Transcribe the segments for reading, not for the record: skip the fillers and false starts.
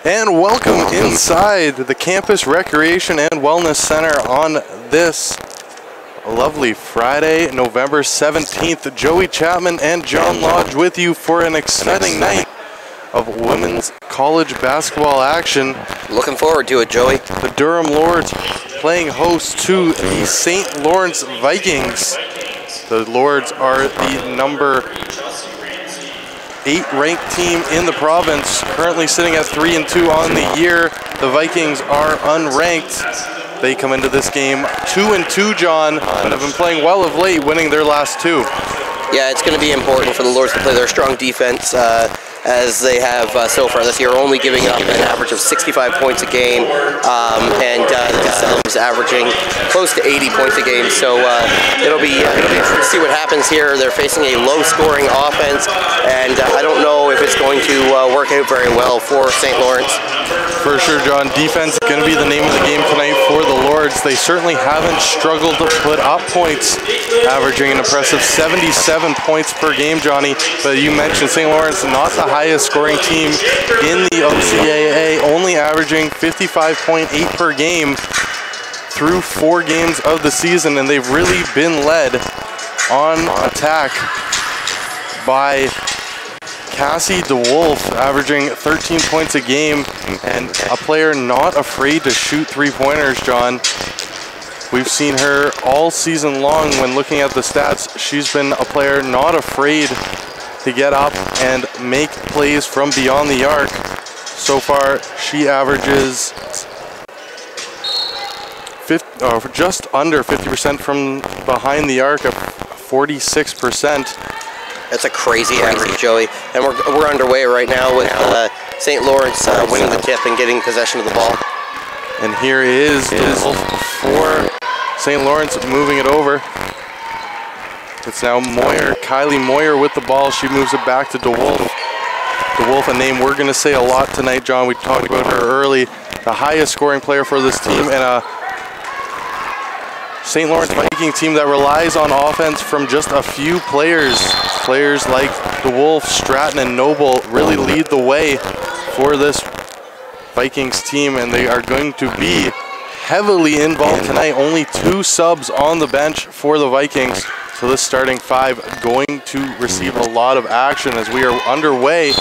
And welcome inside the Campus Recreation and Wellness Center on this lovely Friday, November 17th. Joey Chapman and John Lodge with you for an exciting night of women's college basketball action. Looking forward to it, Joey. The Durham Lords playing host to the St. Lawrence Vikings. The Lords are the number 8 ranked team in the province, currently sitting at 3-2 on the year. The Vikings are unranked. They come into this game 2-2, John, and have been playing well of late, winning their last 2. Yeah, it's going to be important for the Lords to play their strong defense as they have so far this year, only giving up an average of 65 points a game, and themselves averaging close to 80 points a game. So it'll be interesting to see what happens here. They're facing a low-scoring offense, and I don't know if it's going to work out very well for St. Lawrence. For sure, John. Defense is going to be the name of the game tonight for the Lords. They certainly haven't struggled to put up points, averaging an impressive 77 points per game, Johnny. But you mentioned St. Lawrence, not the highest scoring team in the OCAA, only averaging 55.8 per game through 4 games of the season, and they've really been led on attack by Cassie DeWolf, averaging 13 points a game, and a player not afraid to shoot 3-pointers, John. We've seen her all season long when looking at the stats. She's been a player not afraid to get up and make plays from beyond the arc. So far, she averages just under 50% from behind the arc, of 46%. That's a crazy average, Joey. And we're underway right now with St. Lawrence winning the tip and getting possession of the ball. And here is for St. Lawrence moving it over. It's now Moyer, Kylie Moyer with the ball. She moves it back to DeWolf. DeWolf, a name we're going to say a lot tonight, John. We talked about her early. The highest scoring player for this team, and a St. Lawrence Viking team that relies on offense from just a few players. Players like DeWolf, Stratton, and Noble really lead the way for this Vikings team, and they are going to be heavily involved tonight. Only 2 subs on the bench for the Vikings. So this starting 5 going to receive a lot of action as we are underway,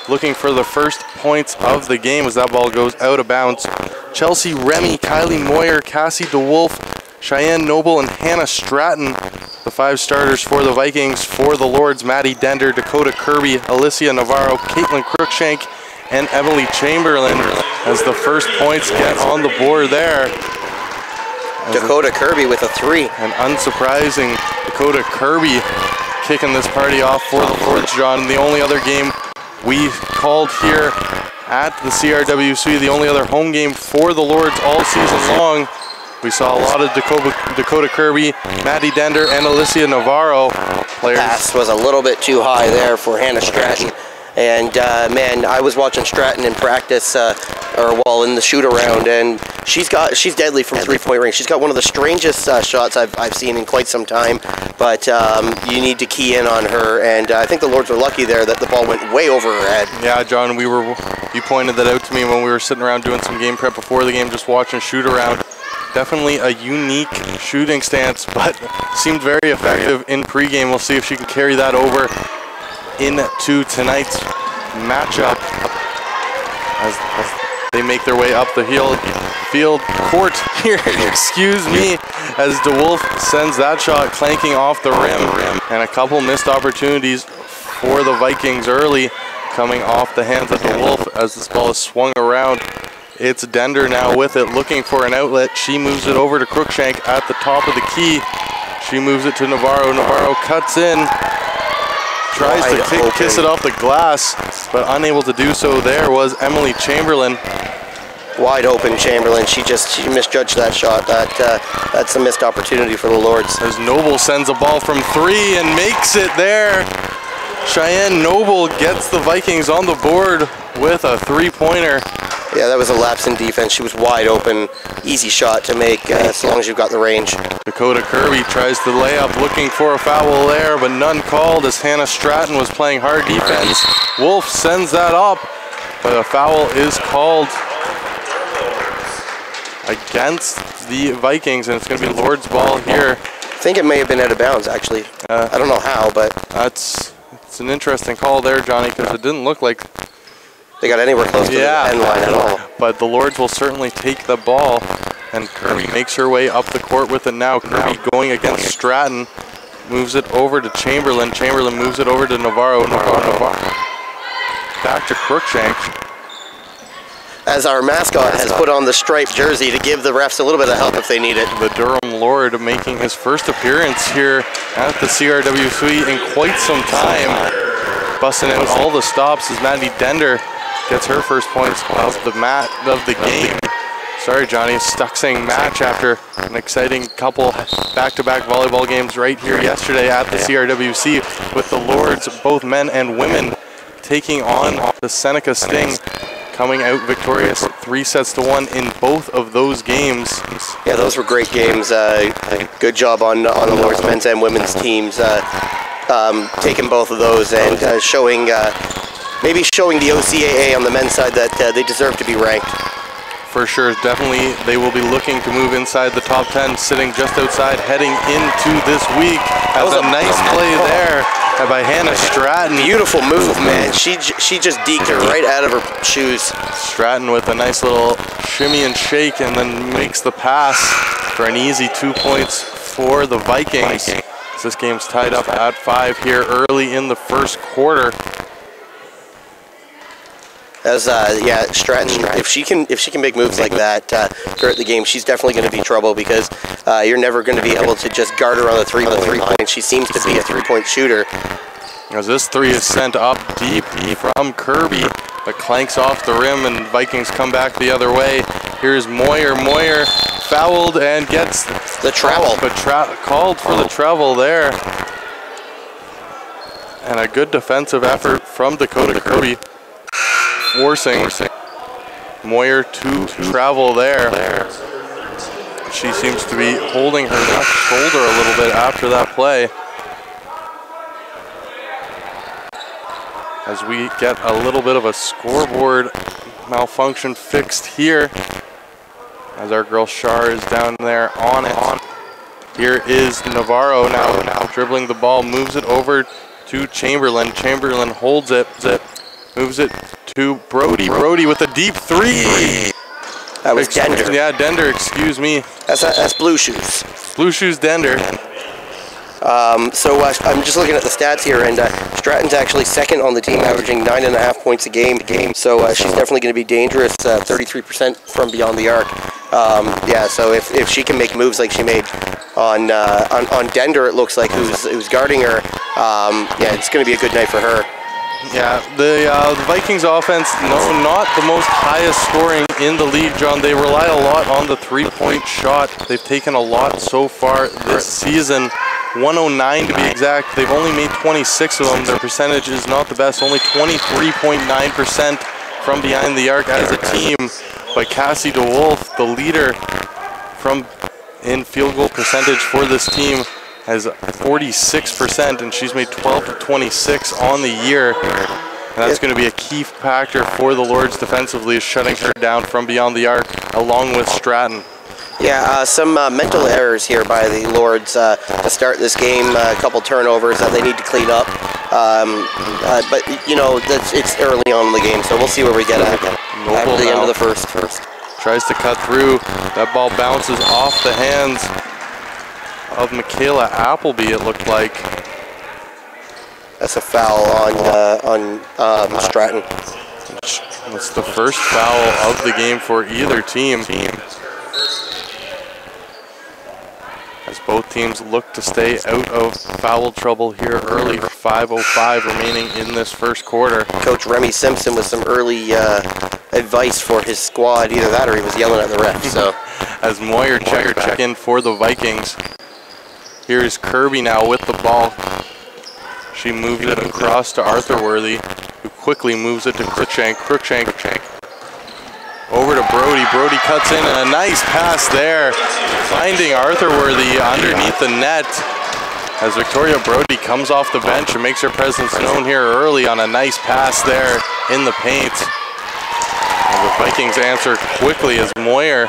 looking for the first points of the game as that ball goes out of bounds. Chelsea Remy, Kylie Moyer, Cassie DeWolf, Cheyenne Noble, and Hannah Stratton, the 5 starters for the Vikings. For the Lords, Maddie Dender, Dakota Kirby, Alicia Navarro, Caitlin Cruikshank, and Emily Chamberlain as the first points get on the board there. Dakota Kirby with a 3. And unsurprising, Dakota Kirby kicking this party off for the Lords, John. The only other game we called here at the CRWC, the only other home game for the Lords all season long, we saw a lot of Dakota Kirby, Maddie Dender, and Alicia Navarro players. Pass was a little bit too high there for Hannah Stratton. And man, I was watching Stratton in practice, in the shoot around, and she's deadly from 3-point range. She's got one of the strangest shots I've seen in quite some time. But you need to key in on her, and I think the Lords were lucky there that the ball went way over her head. Yeah, John, you pointed that out to me when we were sitting around doing some game prep before the game, just watching shoot around. Definitely a unique shooting stance, but seemed very effective in pregame. We'll see if she can carry that over into tonight's matchup as they make their way up the field court here, excuse me, as DeWolf sends that shot clanking off the rim, and a couple missed opportunities for the Vikings early coming off the hands of DeWolf as this ball is swung around. It's Dender now with it, looking for an outlet. She moves it over to Cruikshank at the top of the key. She moves it to Navarro. Navarro cuts in, tries to kiss it off the glass, but unable to do so. There was Emily Chamberlain. Wide open Chamberlain. She misjudged that shot. That's a missed opportunity for the Lords. As Noble sends a ball from 3 and makes it there. Cheyenne Noble gets the Vikings on the board with a 3-pointer. Yeah, that was a lapse in defense. She was wide open. Easy shot to make as long as you've got the range. Dakota Kirby tries to lay up, looking for a foul there, but none called as Hannah Stratton was playing hard defense. Wolf sends that up, But a foul is called against the Vikings, and it's going to be Lord's ball here. I think it may have been out of bounds, actually. I don't know how, but It's an interesting call there, Johnny, because it didn't look like they got anywhere close to the end line at all. But the Lords will certainly take the ball, and Kirby makes her way up the court with it now. Kirby going against Stratton, moves it over to Chamberlain. Chamberlain moves it over to Navarro. Navarro. Back to Crookshank. As our mascot has put on the striped jersey to give the refs a little bit of help if they need it. The Durham Lord making his first appearance here at the CRWC in quite some time. Busting out all the stops as Maddie Dender gets her first points of the game. Sorry, Johnny, stuck saying match after an exciting couple back-to-back volleyball games right here yesterday at the CRWC with the Lords, both men and women, taking on the Seneca Sting, coming out victorious 3-1 in both of those games. Yeah, those were great games. Good job on the Lords men's and women's teams taking both of those and maybe showing the OCAA on the men's side that they deserve to be ranked. For sure, definitely they will be looking to move inside the top 10, sitting just outside, heading into this week. Has a nice play there by Hannah Stratton. Beautiful move, man. She just deked her right out of her shoes. Stratton with a nice little shimmy and shake, and then makes the pass for an easy 2 points for the Vikings. This game's tied up at 5 here early in the first quarter. As Stratton, if she can make moves like that throughout the game, she's definitely going to be trouble because you're never going to be able to just guard her on the three-point line. She seems to be a three-point shooter. As this three is sent up deep from Kirby, but clanks off the rim, and Vikings come back the other way. Here's Moyer. Moyer fouled and gets the travel, but called for the travel there. And a good defensive effort from Dakota Kirby, forcing Moyer to travel there. She seems to be holding her left shoulder a little bit after that play. As we get a little bit of a scoreboard malfunction fixed here, as our girl Shar is down there on it. Here is Navarro now dribbling the ball, moves it over to Chamberlain. Chamberlain holds it, moves it to Brody. Brody with a deep three. That was Dender. Yeah, Dender, excuse me. That's Blue Shoes. Blue Shoes Dender. So I'm just looking at the stats here, and Stratton's actually second on the team, averaging 9.5 points a game. So she's definitely going to be dangerous, 33% from beyond the arc. Yeah, so if she can make moves like she made on Dender, it looks like, who's guarding her, yeah, it's going to be a good night for her. Yeah, the Vikings offense, no, not the most highest scoring in the league, John. They rely a lot on the three-point shot. They've taken a lot so far this season. 109 to be exact. They've only made 26 of them. Their percentage is not the best, only 23.9% from behind the arc as a team. But Cassie DeWolf, the leader in field goal percentage for this team, has 46%, and she's made 12 to 26 on the year. And that's going to be a key factor for the Lords defensively, is shutting her down from beyond the arc, along with Stratton. Yeah, some mental errors here by the Lords to start this game. A couple turnovers that they need to clean up. But, you know, it's early on in the game, so we'll see where we get at after the end of the first. Tries to cut through. That ball bounces off the hands of Michaela Appleby, it looked like. That's a foul on Stratton. It's the first foul of the game for either team. As both teams look to stay out of foul trouble here early. 5:05 remaining in this first quarter. Coach Remy Simpson with some early advice for his squad. Either that or he was yelling at the ref. So, as Moyer check in for the Vikings. Here's Kirby now with the ball. She moved it across to Arthur Worthy, who quickly moves it to Crookshank. Crookshank over to Brody. Brody cuts in, and a nice pass there, finding Arthur Worthy underneath the net. As Victoria Brody comes off the bench and makes her presence known here early on a nice pass there in the paint. The Vikings answer quickly as Moyer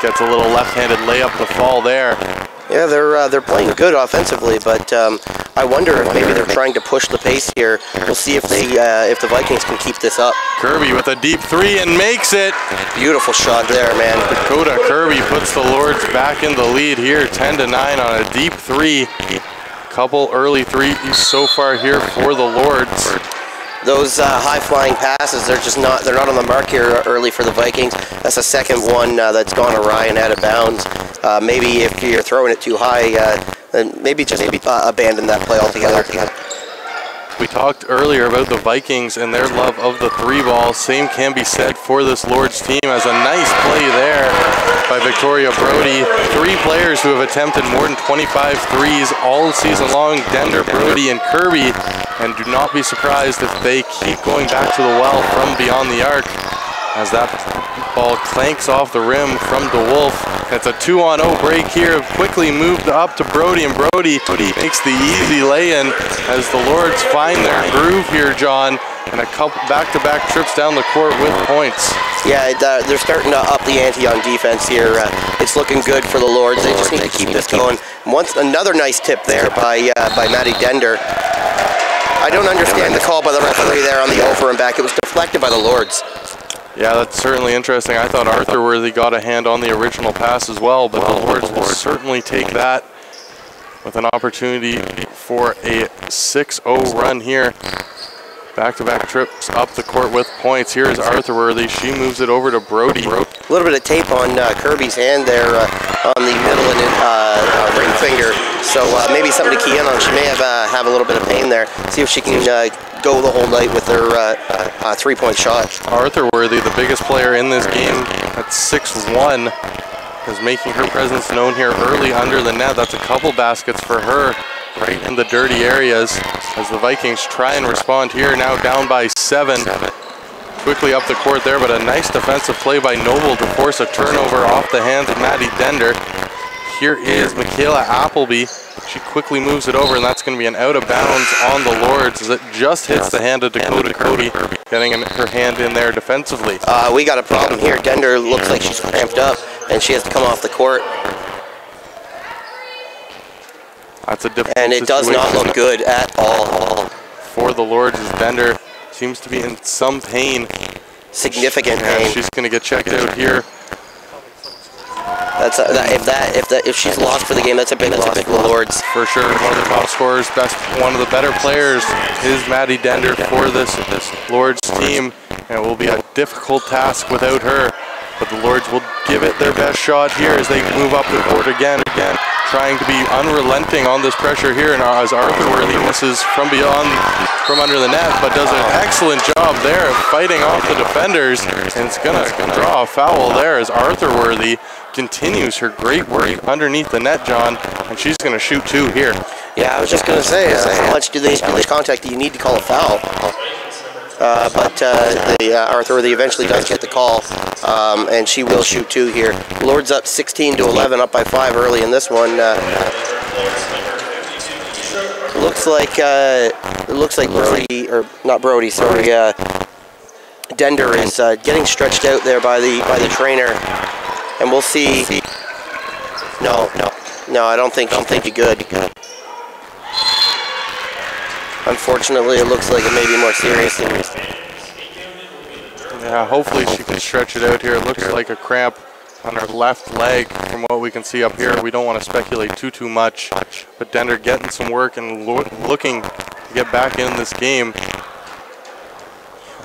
gets a little left-handed layup to fall there. Yeah, they're playing good offensively, but I wonder if maybe they're trying to push the pace here. We'll see if the Vikings can keep this up. Kirby with a deep three and makes it. Beautiful shot there, man. Dakota Kirby puts the Lords back in the lead here, 10-9 on a deep three. Couple early threes so far here for the Lords. Those high-flying passes, they're not on the mark here early for the Vikings. That's the second one that's gone awry and out of bounds. Maybe if you're throwing it too high, then maybe just abandon that play altogether. We talked earlier about the Vikings and their love of the three ball. Same can be said for this Lords team, as a nice play there by Victoria Brody. Three players who have attempted more than 25 threes all season long, Dender, Brody, and Kirby. And do not be surprised if they keep going back to the well from beyond the arc, as that ball clanks off the rim from DeWolf. It's a 2-on-0 break here, quickly moved up to Brody, and Brody makes the easy lay-in as the Lords find their groove here, John, and a couple back-to-back trips down the court with points. Yeah, they're starting to up the ante on defense here. It's looking good for the Lords. They just need to keep this going. Another nice tip there by Maddie Dender. I don't understand the call by the referee there on the over and back. It was deflected by the Lords. Yeah, that's certainly interesting. I thought Arthur Worthy got a hand on the original pass as well, but the Lords will certainly take that with an opportunity for a 6-0 run here. Back-to-back trips up the court with points. Here is Arthur Worthy. She moves it over to Brody. A little bit of tape on Kirby's hand there on the middle and ring finger. So maybe something to key in on. She may have a little bit of pain there. See if she can go the whole night with her three-point shot. Arthur Worthy, the biggest player in this game at 6'1", is making her presence known here early under the net. That's a couple baskets for her right in the dirty areas as the Vikings try and respond here, now down by 7. Quickly up the court there, but a nice defensive play by Noble to force a turnover off the hands of Maddie Dender. Here is Michaela Appleby. She quickly moves it over, and that's going to be an out of bounds on the Lords as it just hits the hand of Dakota Kirby, getting her hand in there defensively. We got a problem here. Dender looks like she's cramped up, and she has to come off the court. That's a difficult and it does not look good at all. For the Lords, as Dender seems to be in some pain. Significant pain. She's going to get checked out here. That's if she's lost for the game, that's a big loss for the Lords. For sure, one of the top scorers, one of the better players is Maddie Dender for this Lords team, and it will be a difficult task without her. But the Lords will give it their best shot here as they move up the court again, trying to be unrelenting on this pressure here. And as Arthur Worthy misses from under the net, but does an excellent job there of fighting off the defenders, and it's going to draw a foul there as Arthur Worthy continues her great work underneath the net, John, and she's going to shoot 2 here. Yeah, I was just going to say, how much contact do you need to call a foul? But Arthur Worthy eventually does get the call, and she will shoot 2 here. Lords up 16-11, up by 5 early in this one. Looks like Brody, or not Brody, sorry, Dender is getting stretched out there by the trainer, and we'll see. No, I don't think you're good. Unfortunately, it looks like it may be more serious. Yeah, hopefully she can stretch it out here. It looks like a cramp on her left leg from what we can see up here. We don't want to speculate too much, but Dender getting some work and looking to get back in this game.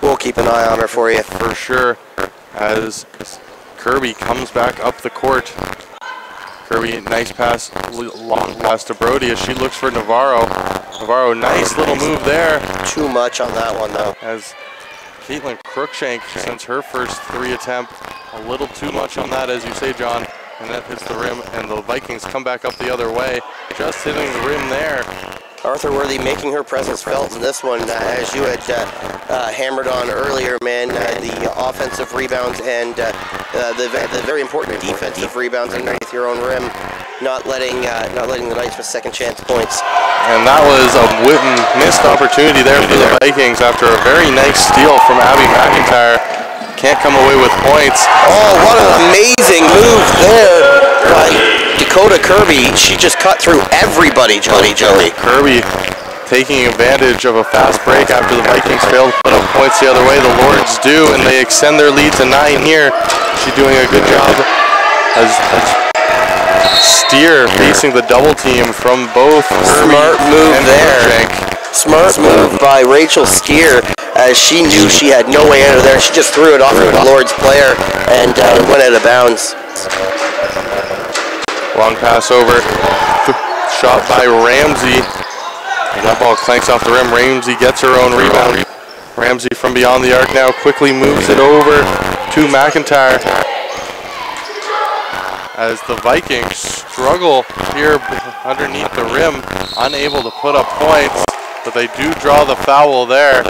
We'll keep an eye on her for you. For sure, as Kirby comes back up the court. Kirby, nice pass, long pass to Brody as she looks for Navarro. Navarro, nice little move there. Too much on that one, though. As Caitlin Crookshank sends her first 3 attempt. A little too much on that, as you say, John. And that hits the rim, and the Vikings come back up the other way. Just hitting the rim there. Arthur Worthy making her presence felt in this one, as you had hammered on earlier, man. The offensive rebounds and the very important defensive rebounds underneath your own rim, not letting the Knights with second chance points. And that was a missed opportunity there for the Vikings after a very nice steal from Abby McIntyre. can't come away with points. Oh, what an amazing move there by Dakota Kirby. She just cut through everybody, Joey. Kirby taking advantage of a fast break after the Vikings failed to put up points the other way. The Lords do, and they extend their lead to 9 here. She's doing a good job as Steer facing the double team from both. Smart move there. Smart move by Rachel Steer, as she knew she had no way out of there. She just threw it off of the Lord's player and went out of bounds. Long pass over. Shot by Ramsey. That ball clanks off the rim. Ramsey gets her own rebound. Ramsey from beyond the arc now quickly moves it over to McIntyre. As the Vikings struggle here underneath the rim, unable to put up points, but they do draw the foul there,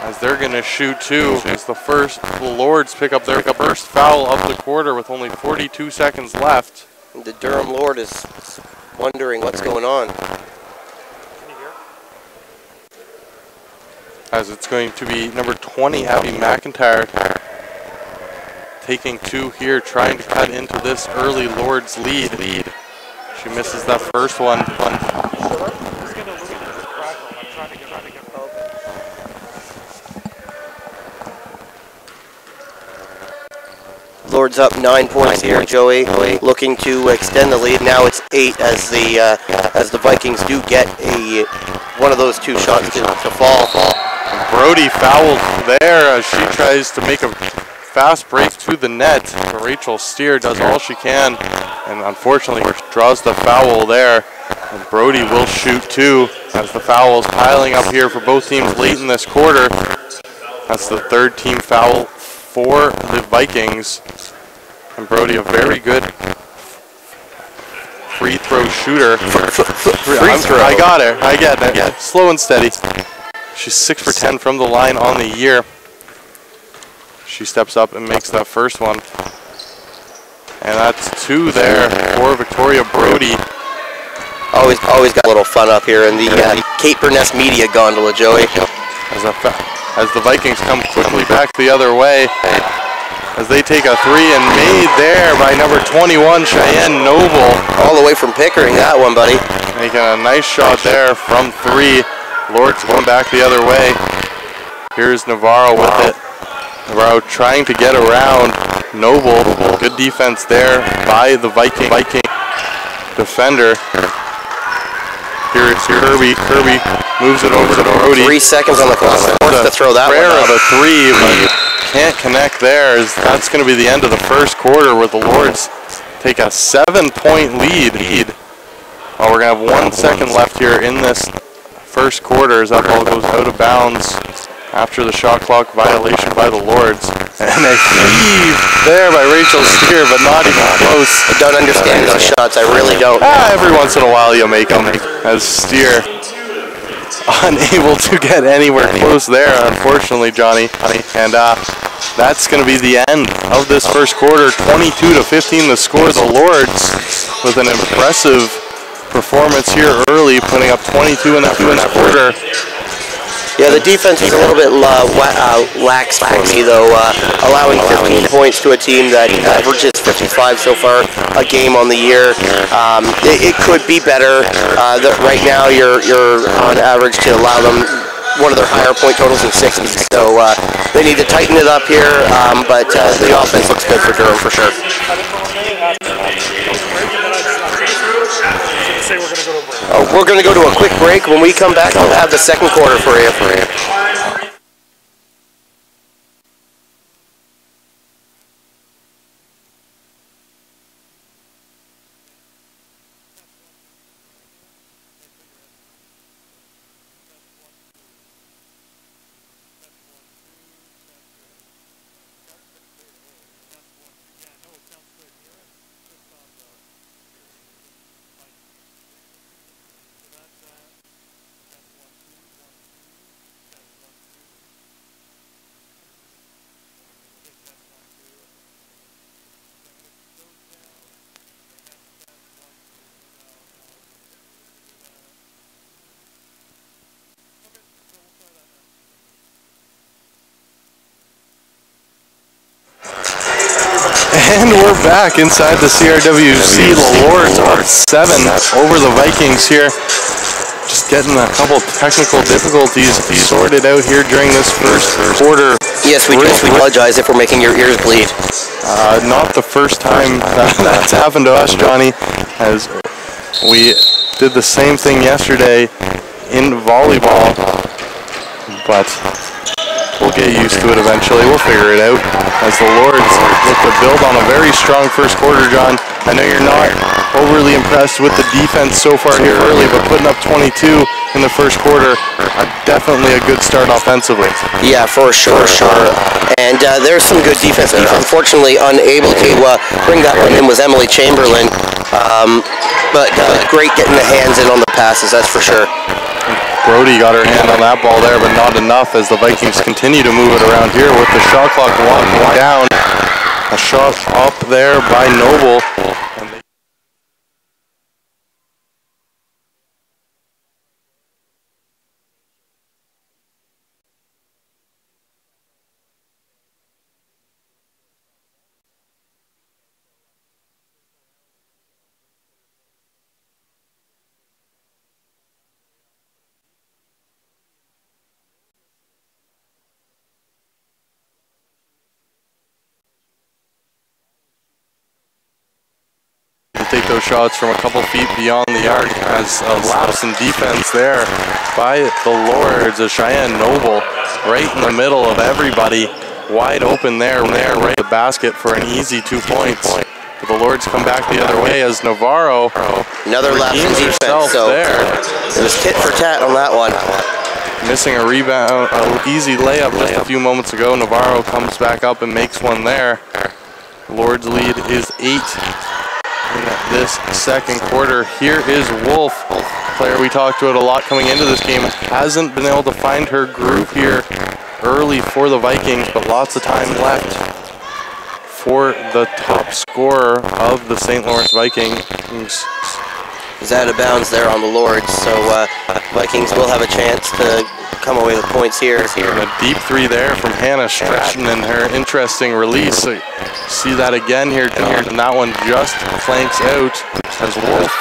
as they're going to shoot two. As the Lords pick up their first foul of the quarter with only 42 seconds left. The Durham Lord is wondering what's going on. As it's going to be number 20, Abby McIntyre, taking two here, trying to cut into this early Lords lead. She misses that first one. Lords up 9 points here, Joey, looking to extend the lead. Now it's 8 as the Vikings do get one of those two shots to fall. Brody fouled there as she tries to make a fast break to the net. Rachel Steer does all she can and unfortunately draws the foul there. And Brody will shoot two as the foul is piling up here for both teams late in this quarter. That's the third team foul for the Vikings. And Brody, a very good free throw shooter. Free throw. I got her. I get it. Yeah. Slow and steady. She's 6 for 10 from the line on the year. She steps up and makes that first one. And that's two there for Victoria Brody. Always got a little fun up here in the Cape Burness Media Gondola, Joey. As the Vikings come quickly back the other way, as they take a three and made there by number 21, Cheyenne Noble. All the way from Pickering, that one, buddy. Making a nice shot there from three. Lords going back the other way. Here's Navarro with it. Navarro trying to get around Noble. Good defense there by the Viking defender. Here is Kirby. Kirby moves it over to Brody. 3 seconds on the clock. To throw that one out of three, but can't connect there. That's going to be the end of the first quarter where the Lords take a 7-point lead. Oh, we're going to have 1 second left here in this first quarter as that ball goes out of bounds after the shot clock violation by the Lords. And a heave there by Rachel Steer, but not even close. I don't understand those shots, I really don't. Every once in a while you make them, as Steer unable to get anywhere close there, unfortunately, Johnny. And that's going to be the end of this first quarter. 22-15 the score. The Lords with an impressive performance here early, putting up 22 in that first quarter. Yeah, the defense is a little bit lax for me, though, allowing 15 points to a team that averages 55 so far a game on the year. It could be better. Right now, you're on average to allow them one of their higher point totals in 60s, so they need to tighten it up here, but the offense looks good for Durham for sure. We're going to go to a quick break. When we come back, I'll have the second quarter for you. we're back inside the CRWC. The Lords are 7 over the Vikings here. Just getting a couple technical difficulties sorted out here during this first quarter. Yes, we apologize if we're making your ears bleed. Not the first time that's happened to us, Johnny, as we did the same thing yesterday in volleyball, but we'll get used to it eventually. We'll figure it out as the Lords look to build on a very strong first quarter, John. I know you're not overly impressed with the defense so far here early, but putting up 22 in the first quarter, definitely a good start offensively. Yeah, for sure. And there's some good defense. Unfortunately, unable to bring that one in was Emily Chamberlain, but great getting the hands in on the passes, that's for sure. Brody got her hand on that ball there, but not enough as the Vikings continue to move it around here with the shot clock winding down. A shot up there by Noble. Take those shots from a couple feet beyond the arc as a lapse in defense there by the Lords. A Cheyenne Noble right in the middle of everybody, wide open there right at the basket for an easy 2 points. But the Lords come back the other way as Navarro another lapse in defense. So there. It was tit for tat on that one. Missing a rebound, an easy layup just a few moments ago. Navarro comes back up and makes one there. Lords lead is 8. In this second quarter. Here is Wolf, player we talked about a lot coming into this game, hasn't been able to find her groove here early for the Vikings, but lots of time left for the top scorer of the St. Lawrence Vikings. Is out of bounds there on the Lords, so Vikings will have a chance to come away with points here. And a deep three there from Hannah Stratton and her interesting release. So see that again here, John, and that one just clanks out as Wolf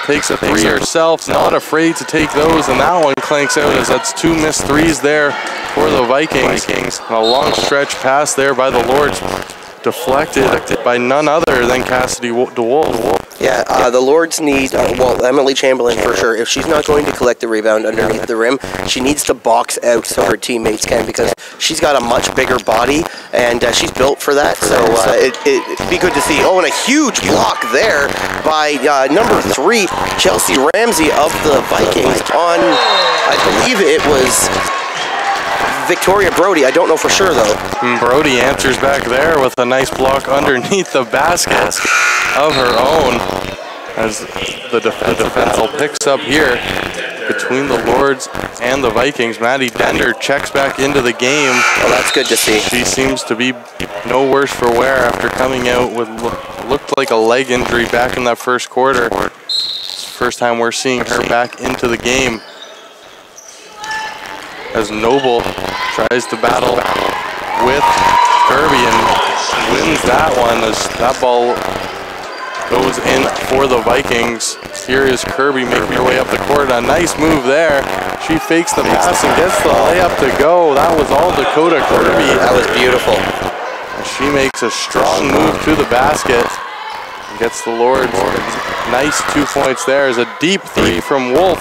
takes a three herself, not afraid to take those, and that one clanks out as that's 2 missed threes there for the Vikings. And a long stretch pass there by the Lords, deflected by none other than Cassidy DeWolf. Yeah, the Lords need, well, Emily Chamberlain for sure. If she's not going to collect the rebound underneath the rim, she needs to box out so her teammates can, because she's got a much bigger body and she's built for that. So it'd be good to see. Oh, and a huge block there by number 3, Chelsea Ramsey of the Vikings on, I believe it was Victoria Brody. I don't know for sure though. Brody answers back there with a nice block underneath the basket of her own as the defensive battle picks up here between the Lords and the Vikings. Maddie Dender checks back into the game. Oh, that's good to see. She seems to be no worse for wear after coming out with looked like a leg injury back in that first quarter. It's the first time we're seeing her back into the game as Noble tries to battle with Kirby and wins that one as that ball goes in for the Vikings. Here is Kirby making her way up the court. A nice move there. She fakes the pass and gets the layup to go. That was all Dakota Kirby. That was beautiful. She makes a strong move to the basket and gets the Lords. Nice 2 points there. Is a deep three from Wolf.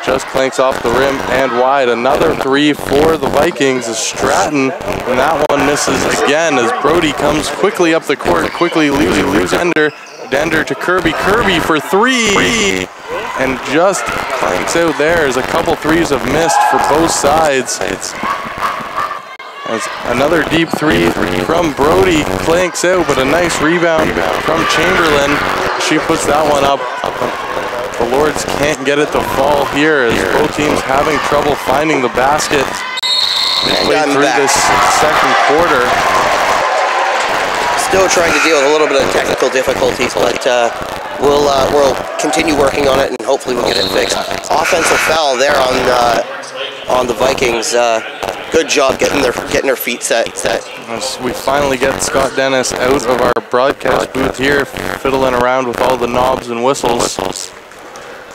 Just clanks off the rim and wide. Another three for the Vikings is Stratton, and that one misses again as Brody comes quickly up the court, quickly leaves Dender to Kirby. Kirby for 3, and just clanks out there as a couple threes have missed for both sides. As another deep three from Brody clanks out, but a nice rebound from Chamberlain. She puts that one up. The Lords can't get it to fall here as both teams having trouble finding the basket midway through this second quarter. Still trying to deal with a little bit of technical difficulties, but we'll continue working on it and hopefully we'll get it fixed. Offensive foul there on the Vikings. Good job getting her feet set. As we finally get Scott Dennis out of our broadcast booth here, fiddling around with all the knobs and whistles.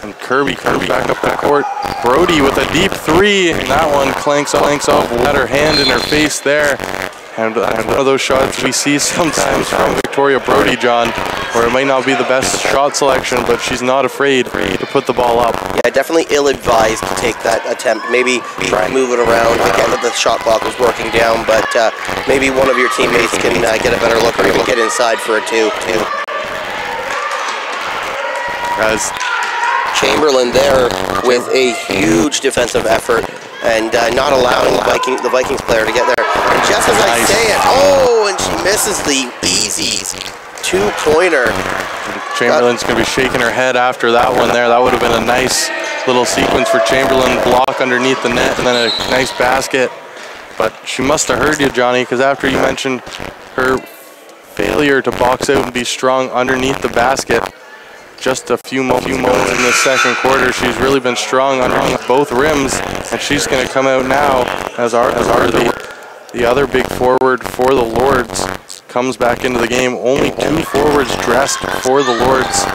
And Kirby back up the court. Brody with a deep three, and that one clanks off. Had her hand in her face there. And one of those shots we see sometimes from Victoria Brody, John, where it might not be the best shot selection, but she's not afraid to put the ball up. Yeah, definitely ill-advised to take that attempt. Maybe try and move it around. Again, the shot clock was working down, but maybe one of your teammates can get a better look or even get inside for a two. As Chamberlain there with a huge defensive effort and not allowing the Vikings player to get there. And just as I say it, and she misses the easy two-pointer. Chamberlain's going to be shaking her head after that one there. That would have been a nice little sequence for Chamberlain. Block underneath the net and then a nice basket. But she must have heard you, Johnny, because after you mentioned her failure to box out and be strong underneath the basket, just a few moments in the second quarter, she's really been strong underneath both rims, and she's going to come out now as the other big forward for the Lords comes back into the game. Only two forwards dressed for the Lords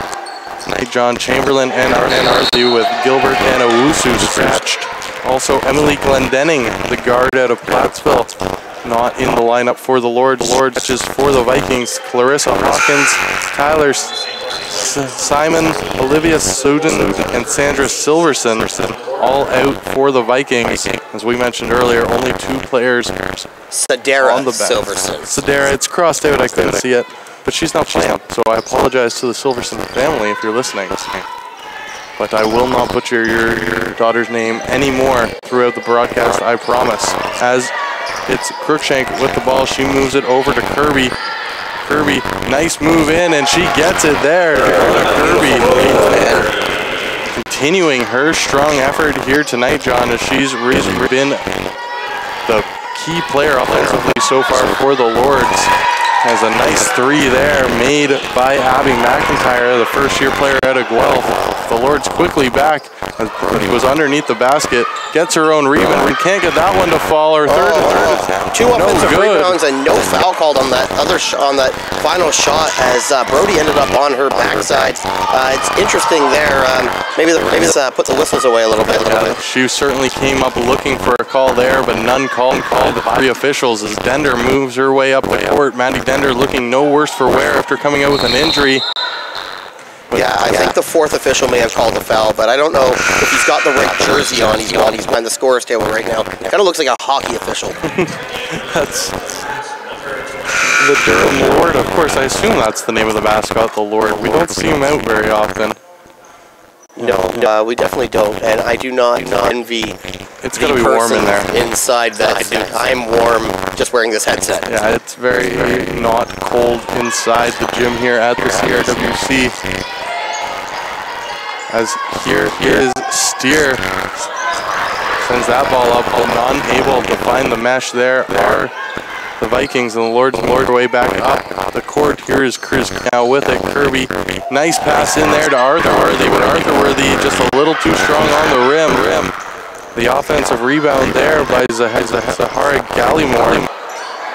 tonight, John. Chamberlain and Arthur with Gilbert and Owusu scratched. Also Emily Glendenning, the guard out of Plattsville, not in the lineup for the Lords. Matches for the Vikings. Clarissa Hawkins, Tyler Simon, Olivia Soden, and Sandra Silverson all out for the Vikings. As we mentioned earlier, only two players Sadara on the bench. Silverson. Sadara, it's crossed out, I couldn't see it, but she's not playing. So I apologize to the Silverson family if you're listening. But I will not butcher your daughter's name anymore throughout the broadcast, I promise. As it's Crookshank with the ball, she moves it over to Kirby. Kirby, nice move in, and she gets it there. Kirby continuing her strong effort here tonight, John, as she's really been the key player offensively so far for the Lords. Has a nice three there made by Abby McIntyre, the first-year player out of Guelph. The Lords quickly back as Brody was underneath the basket, gets her own rebound, and can't get that one to fall. Her third attempt. Two offensive rebounds and no foul called on that final shot as Brody ended up on her backside. It's interesting there. Maybe put the whistles away a little bit. She certainly came up looking for a call there, but none called by the officials as Dender moves her way up the court. Maddie Dender looking no worse for wear after coming out with an injury. Yeah, I think the fourth official may have called the foul, but I don't know if he's got the right jersey on. He's behind the scorer's table right now. Kind of looks like a hockey official. That's the Durham Lord. Of course, I assume that's the name of the mascot, the Lord. We don't see him out very often. No, we definitely don't, and I do not envy. It's gonna be warm in there. Inside that suit. I am warm just wearing this headset. Yeah, it's very not cold inside the gym here at the CRWC. As here is Steer. Sends that ball up, but unable to find the mesh there are the Vikings, and the Lords way back up the court. Here is Chris now with it. Kirby, nice pass in there to Arthurworthy, but Arthurworthy just a little too strong on the rim. The offensive rebound there by Zahara Gallimore,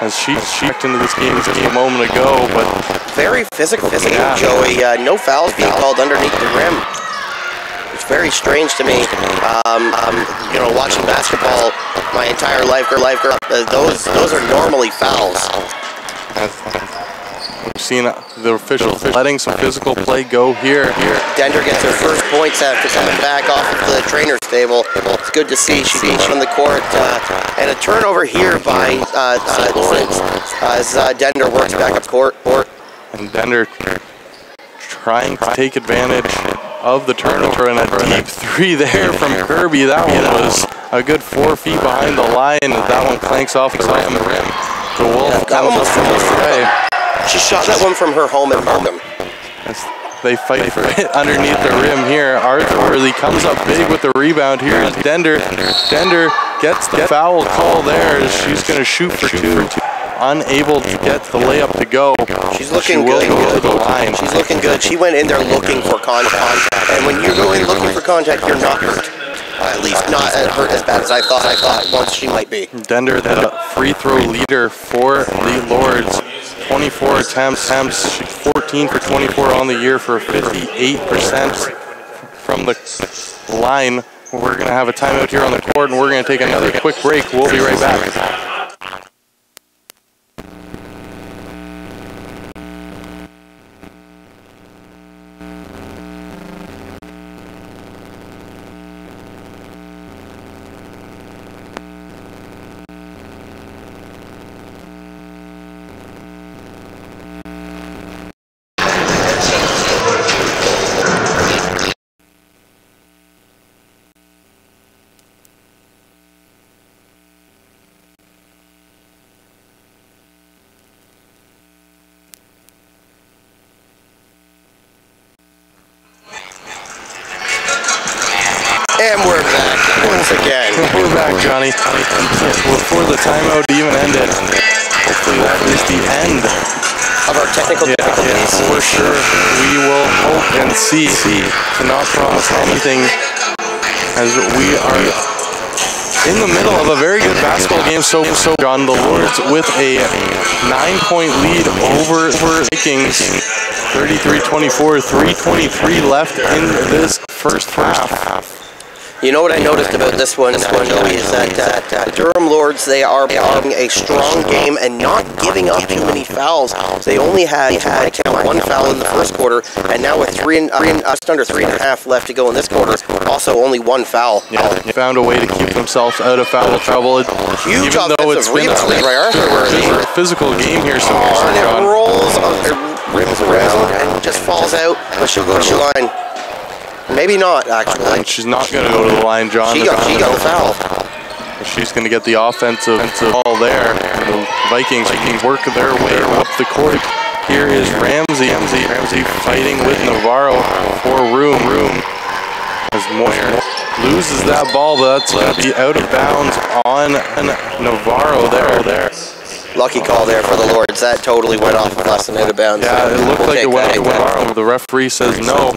as she checked into this game just a moment ago, but very physical, Joey. No fouls being called underneath the rim. It's very strange to me. Watching basketball my entire life, those are normally fouls. We've seen the officials letting some physical play go here. Dender gets her first points after coming back off of the trainer's table. It's good to see. She goes from the court. And a turnover here by Lawrence as Dender works back up court. And Dender trying to take advantage of the turnover, and a deep three there from Kirby. That one was a good 4 feet behind the line, and that one clanks off the rim. The Wolf comes up from the way. She shot that one from her home in Durham. They fight for it underneath the rim here. Arthurworthy comes up big with the rebound. Here is Dender. Dender gets the foul call there as she's going to shoot for two. Unable to get the layup to go. She's looking good. To the line. She's looking good. She went in there looking for contact. And when you go in looking for contact, you're not hurt. at least not hurt as bad as I thought once she might be. Dender, the free throw leader for the Lords. 24 attempts, 14 for 24 on the year for 58% from the line. We're going to have a timeout here on the court, and we're going to take another quick break. We'll be right back. And we're back once again. We're back, Johnny. Before the timeout even ended, hopefully that is the end of our technical difficulties. For sure. We will hope and see. Cannot promise anything, as we are in the middle of a very good basketball game. So John, the Lords with a 9-point lead over Vikings. 33-24, 3:23 left in this first half. You know what I noticed about this one, Joey, is that the Durham Lords, they are playing a strong game and not giving up too many fouls. They only had, to my count, one foul in the first quarter, and now with just under 3.5 left to go in this quarter, also only one foul. Yeah, they found a way to keep themselves out of foul trouble. Huge even though it's been a physical game here so far. And it rolls, rims around, and just falls out, but she'll go to the line. Maybe not, actually. She's not going to go to the line, John. She got the foul. She's going to get the offensive ball there. And the Vikings can work their way up the court. Here is Ramsey. Ramsey fighting with Navarro for room. As Moyer loses that ball, but that's going to be out of bounds on Navarro there. Lucky call there for the Lords. That totally went off less than out of bounds. Yeah, it looked like it went to Navarro. The referee says no.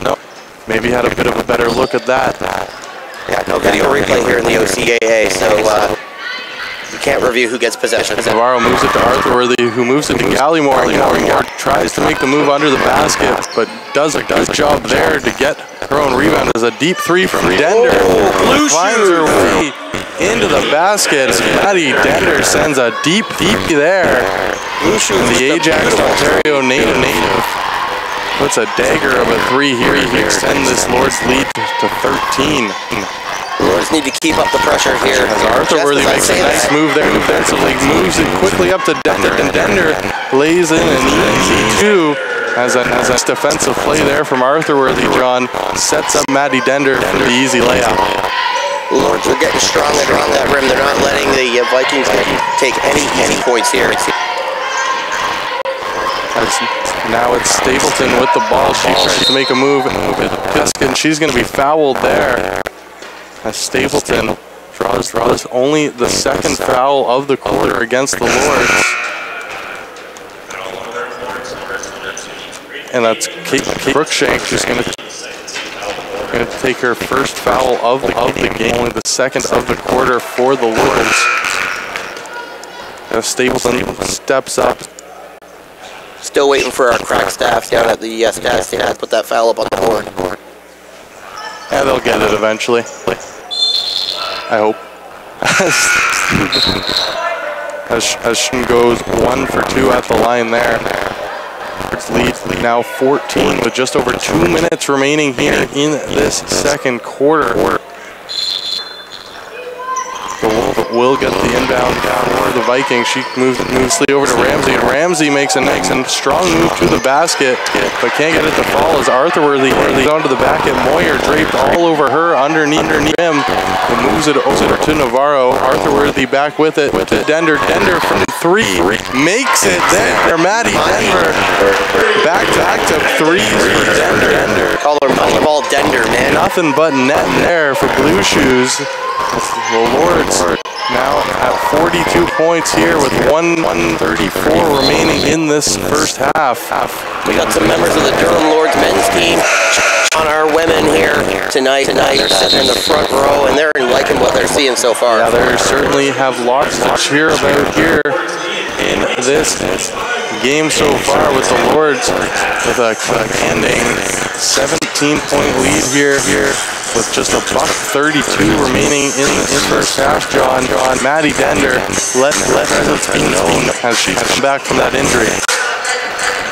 Maybe had a bit of a better look at that. Yeah, no video replay here in the OCAA, so you can't review who gets possession. Navarro moves it to Arthurworthy, who moves it to Gallimore. Gallimore tries to make the move under the basket, but does a good job there to get her own rebound. There's a deep three from Dender. Finds her way into the basket. Maddie Dender sends a deep there. The Ajax, Ontario native. Puts a dagger of a 3 here to extend this Lord's lead to 13. The Lords need to keep up the pressure here. As Arthurworthy makes a nice move there defensively, moves it quickly up to Dender, and Dender lays in an easy 2 as a nice defensive play there from Arthurworthy. John sets up Maddie Dender for the easy layup. The Lords are getting stronger on that rim. They're not letting the Vikings take any easy points here. Now it's Stapleton with the ball. She tries to make a move with Piskin, and she's going to be fouled there. As Stapleton draws only the second foul of the quarter against the Lords. And that's Kate Brookshank, who's going to take her first foul of the game, only the second of the quarter for the Lords. As Stapleton steps up. Still waiting for our crack staff down at the stats team to put that foul up on the board. Yeah, they'll get it eventually. I hope. As Shin goes 1 for 2 at the line there. It's lead now 14 with just over 2 minutes remaining here in this second quarter. Will get the inbound for the Vikings. She moves over to Ramsey, and Ramsey makes a nice and strong move to the basket, but can't get it to fall as Arthurworthy onto the back at Moyer, draped all over her underneath rim, and moves it over to Navarro. Arthurworthy back with it to Dender. Dender from 3 makes it there. Maddie Dender back to 3s for Dender. Call her Moneyball Dender, man. Nothing but net there for Blue Shoes. The Lords now at 42 points here with 1:34 remaining in this first half. We got some members of the Durham Lords men's team on our women here tonight. They're sitting in the front row, and they're liking what they're seeing so far. Yeah, they certainly have lots to cheer about here in this game so far with the Lords with a commanding 17-point lead here with just $1:32 remaining in the first half. Maddie Dender let presence be known as she's come back from that injury.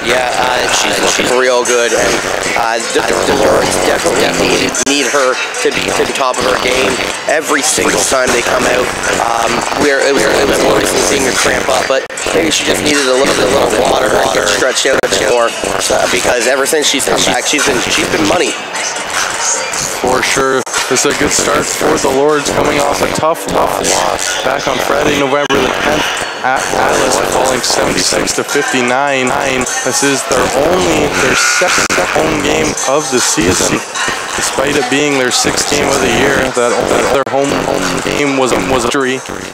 Yeah, she's looking real good, and the Lords definitely need her to be top of her game every single time they come out. It was a little bit worrisome seeing her cramp up, but maybe she just needed a little bit of water to get stretched out more, because ever since she's come back, she's been money. For sure. This is a good start for the Lords, coming off a tough loss back on Friday, November the 10th at Atlas, falling 76-59. This is their second home game of the season, despite it being their sixth game of the year. That their home game was a victory.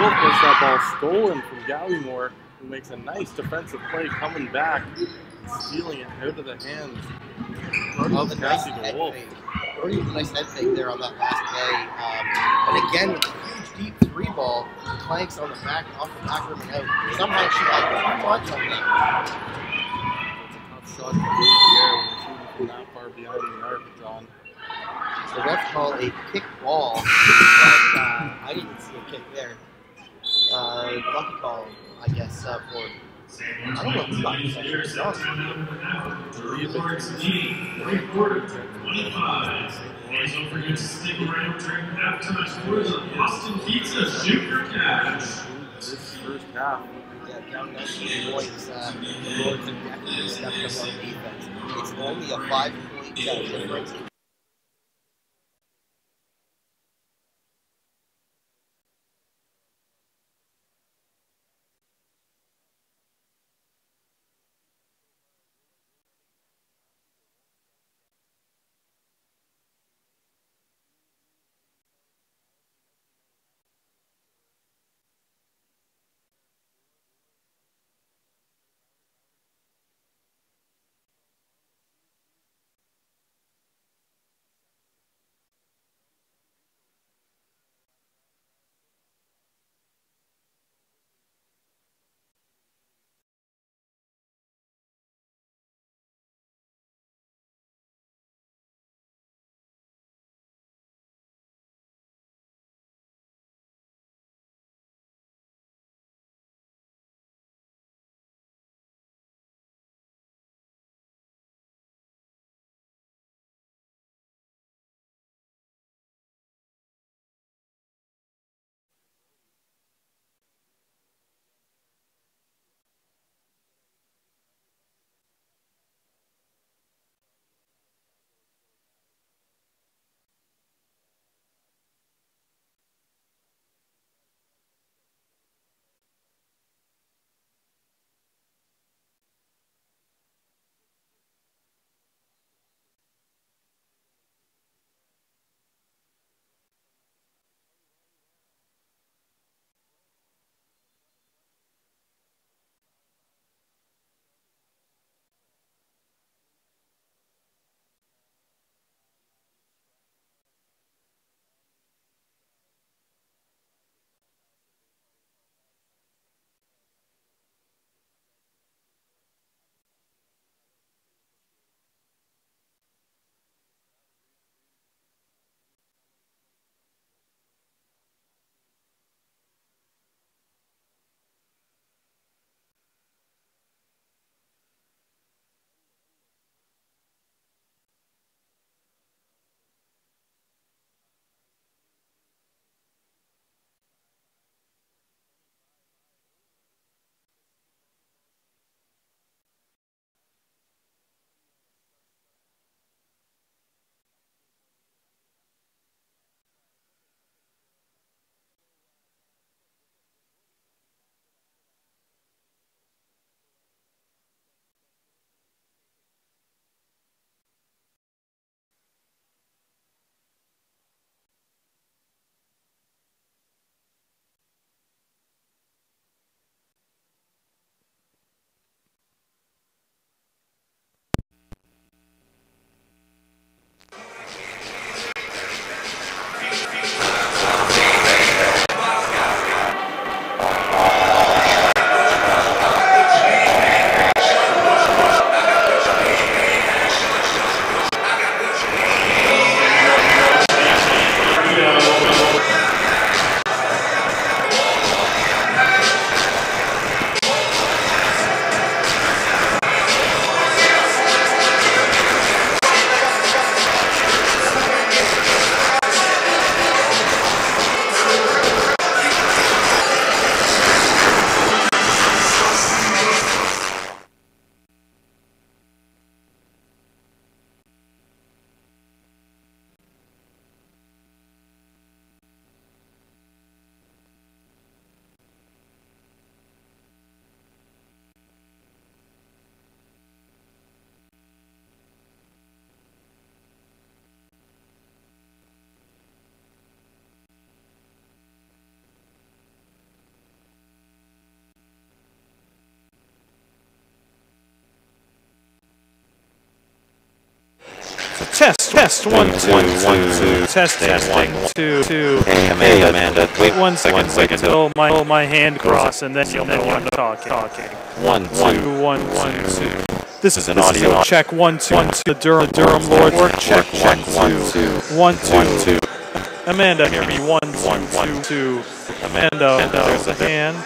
Wolf gets that ball stolen from Gallimore, who makes a nice defensive play coming back and stealing it out of the hands of Cassie DeWolf. Brody with a nice head fake there on that last play. And again, with a huge deep three ball, clanks on the back, off the back rim and out. Somehow she got too much on that. It's a tough shot to leave the air when you're shooting from that far behind the arc, John. The refs call a kick ball, but I didn't see a kick there. Lucky call, I guess, for... I don't know who got possession. This first half. Yeah, down 19 points. The Lords have definitely stepped up on defense. It's only a 5-point difference. Test 1 2 testing 2 2. Hey Amanda, wait 1 second till my hand cross and then you'll know I'm talking. 1 2 1 2. This is an audio. Check 1 2 the Durham Lords work. Check 1 2 Amanda, hear me 1 2 2. Amanda, there's a hand.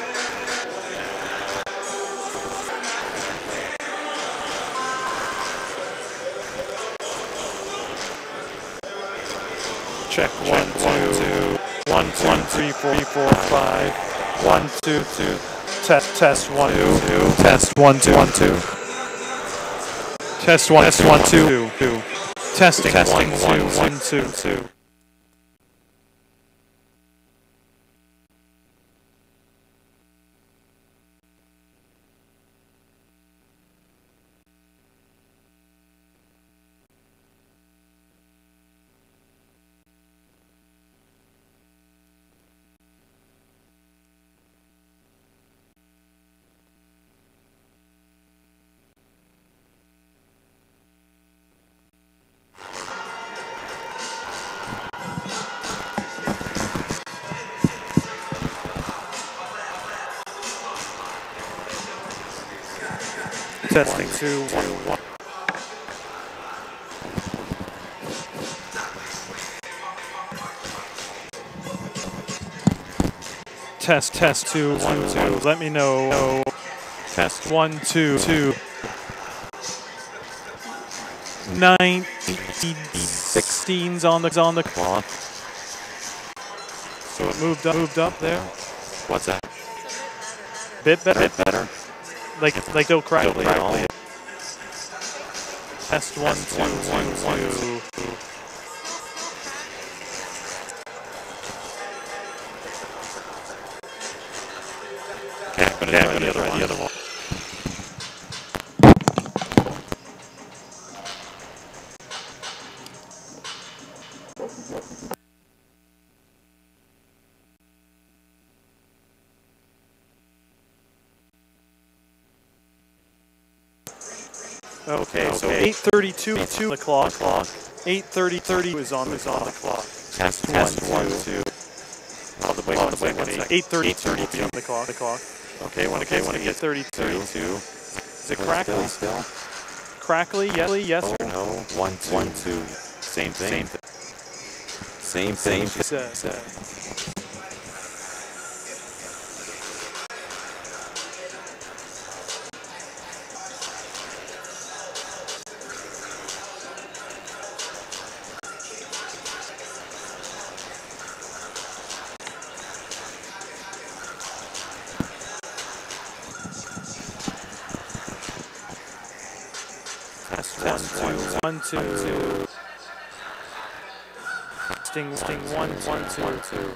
Check 1 2 1 2 3 4 5 1 2 2. Test 1 2 test 1 2 1 2. Test 1 2 2. Testing 1 2 2. Testing 2 1 Test 2 1 2. Let me know. Test 1 2 2. 16's on the clock. So it moved up there. What's that? Bit better. Like still crackly. Test 1 2 1 2. Yeah, the other one. Okay, so 8:32 2 on the clock. 8:30 is on the clock. Test 1 2. All the way 8:32 will be on the clock. Okay, want to get 8:32. Is it crackly? Still? Crackly, yes or no? No. 1 2. Same thing. Same. Test 1 2. Sting 1 2.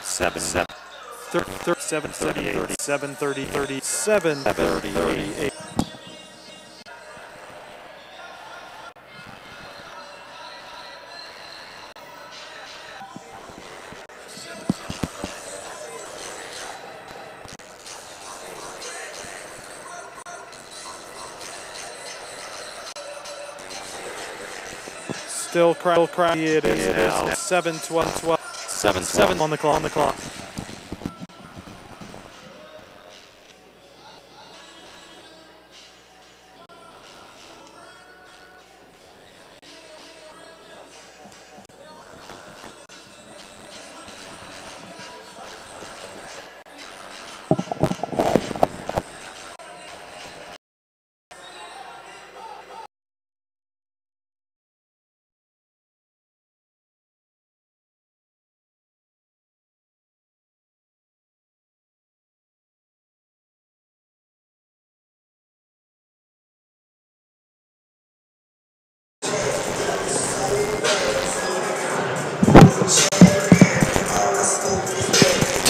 7 7:38. 7:38. Still cracky. It is now 7:12. 7 on the clock.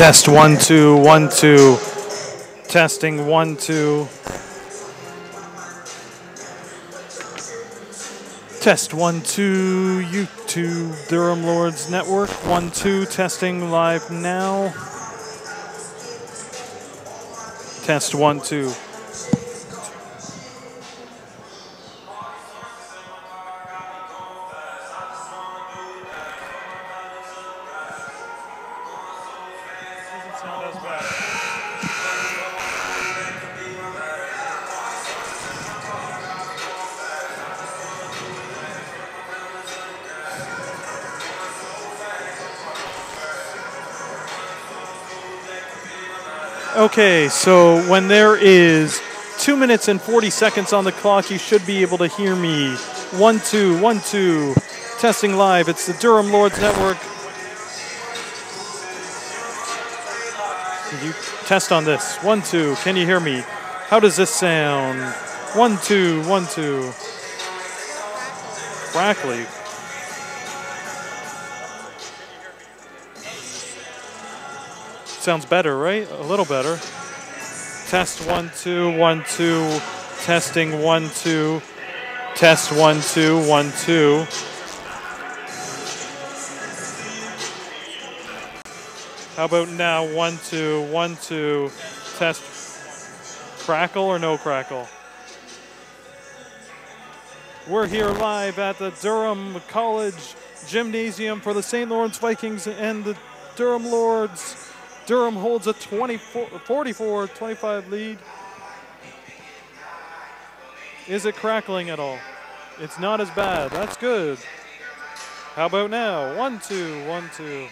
Test 1 2 1 2. Testing 1 2. Test 1 2. YouTube Durham Lords Network 1 2. Testing live now. Test 1 2. Okay, so when there is 2 minutes and 40 seconds on the clock, you should be able to hear me. 1, 2, 1, 2. Testing live. It's the Durham Lords Network. Can you test on this? 1, 2. Can you hear me? How does this sound? 1, 2, 1, 2. Crackly. Sounds better, right? A little better. Test 1, 2, 1, 2. Testing 1, 2. Test 1, 2, 1, 2. How about now? 1, 2, 1, 2. Test. Crackle or no crackle? We're here live at the Durham College Gymnasium for the St. Lawrence Vikings and the Durham Lords. Durham holds a 44-25 lead. Is it crackling at all? It's not as bad. That's good. How about now? 1, 2, 1, 2.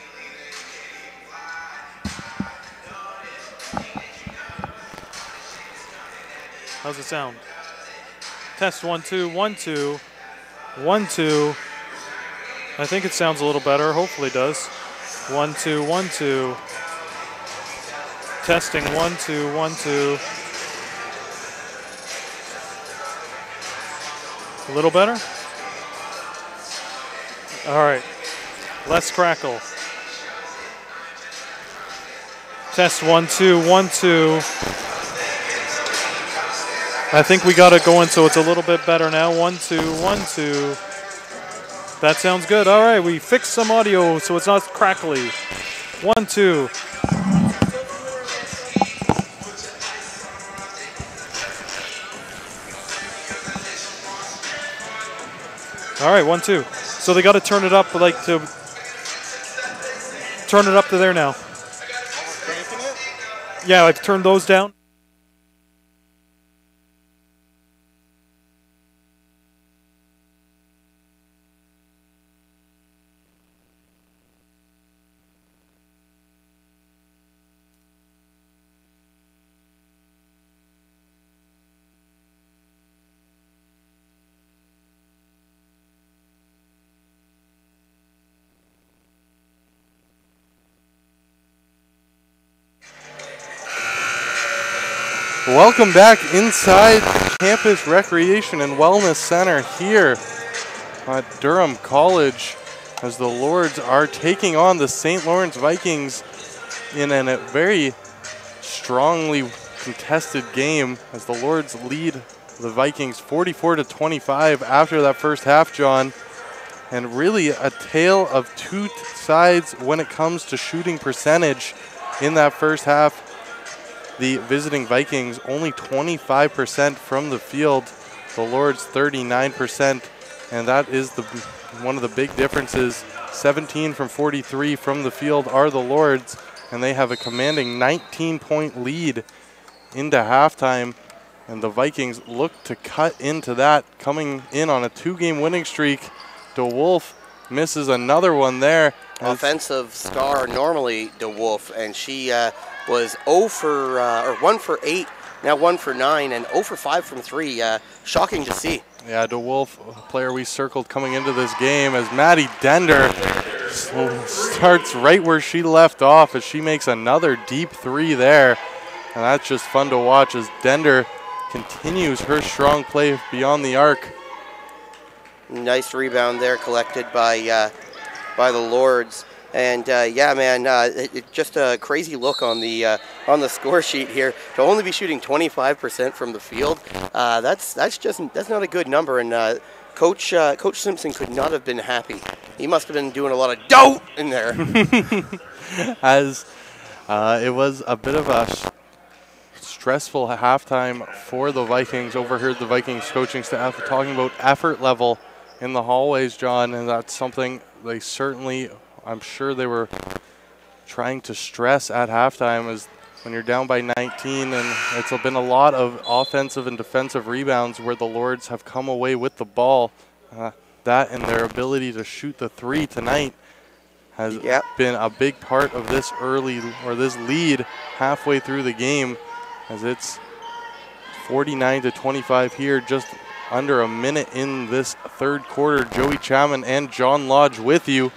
How's it sound? Test 1, 2, 1, 2. 1, 2. I think it sounds a little better. Hopefully it does. 1, 2, 1, 2. Testing 1, 2, 1, 2. A little better? All right. Less crackle. Test 1, 2, 1, 2. I think we got it going so it's a little bit better now. 1, 2, 1, 2. That sounds good. All right, we fixed some audio so it's not crackly. 1, 2. All right, 1, 2. So they got to turn it up, like to turn it up to there now. Yeah, I've turned those down. Welcome back inside Campus Recreation and Wellness Center here at Durham College as the Lords are taking on the St. Lawrence Vikings in a very strongly contested game as the Lords lead the Vikings 44-25 after that first half, John. And really a tale of two sides when it comes to shooting percentage in that first half. The visiting Vikings only 25% from the field, the Lords 39%, and that is one of the big differences. 17 from 43 from the field are the Lords, and they have a commanding 19-point lead into halftime, and the Vikings look to cut into that, coming in on a 2-game winning streak. DeWolf misses another one there. Offensive star normally DeWolf, and she was 1 for 8, now 1 for 9, and 0 for 5 from 3. Shocking to see. Yeah, DeWolf, a player we circled coming into this game, as Maddie Dender starts right where she left off as she makes another deep 3 there. And that's just fun to watch as Dender continues her strong play beyond the arc. Nice rebound there collected by the Lords. And yeah, man, just a crazy look on the score sheet here. To only be shooting 25% from the field, that's not a good number. And Coach Simpson could not have been happy. He must have been doing a lot of dope in there. As it was a bit of a stressful halftime for the Vikings. Overheard the Vikings coaching staff talking about effort level in the hallways, John, and that's something they certainly, I'm sure they were trying to stress at halftime, is when you're down by 19, and it's been a lot of offensive and defensive rebounds where the Lords have come away with the ball. That and their ability to shoot the 3 tonight has been a big part of this this lead halfway through the game, as it's 49-25 here, just under a minute in this third quarter. Joey Chapman and John Lodge with you.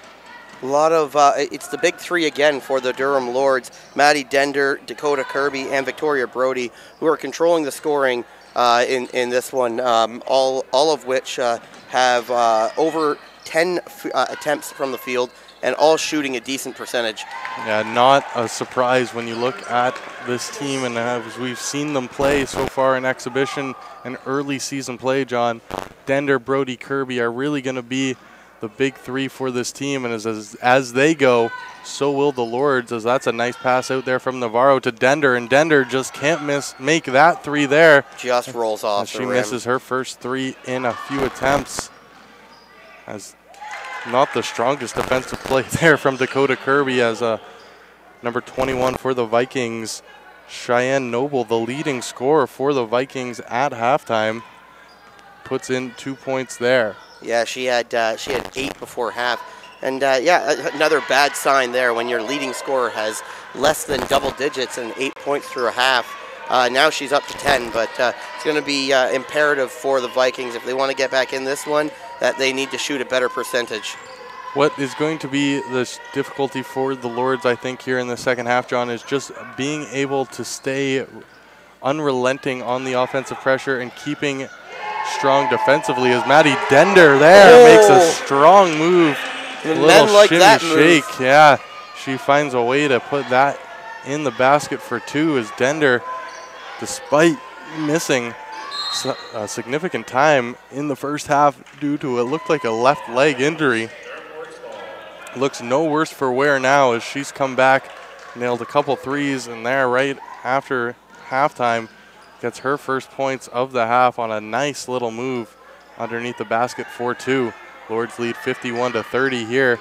A lot of, it's the big three again for the Durham Lords. Maddie Dender, Dakota Kirby, and Victoria Brody, who are controlling the scoring in this one, all of which have over 10 attempts from the field, and all shooting a decent percentage. Yeah, not a surprise when you look at this team, and as we've seen them play so far in exhibition and early season play, John. Dender, Brody, Kirby are really going to be the big three for this team, and as they go, so will the Lords, as that's a nice pass out there from Navarro to Dender, and Dender just can't make that three there. Just rolls off she misses her first three in a few attempts. As not the strongest defensive play there from Dakota Kirby, as number 21 for the Vikings, Cheyenne Noble, the leading scorer for the Vikings at halftime, puts in 2 points there. Yeah, she had 8 before half. And yeah, another bad sign there when your leading scorer has less than double digits and 8 points through a half. Now she's up to 10, but it's going to be imperative for the Vikings if they want to get back in this one, that they need to shoot a better percentage. What is going to be the difficulty for the Lords, I think, here in the second half, John, is just being able to stay unrelenting on the offensive pressure and keeping strong defensively, as Maddie Dender there makes a strong move. A little shimmy shake. Yeah, she finds a way to put that in the basket for two, as Dender, despite missing a significant time in the first half due to it looked like a left leg injury, looks no worse for wear now, as she's come back, nailed a couple threes, and there right after halftime gets her first points of the half on a nice little move underneath the basket for two. Lords lead 51-30 here.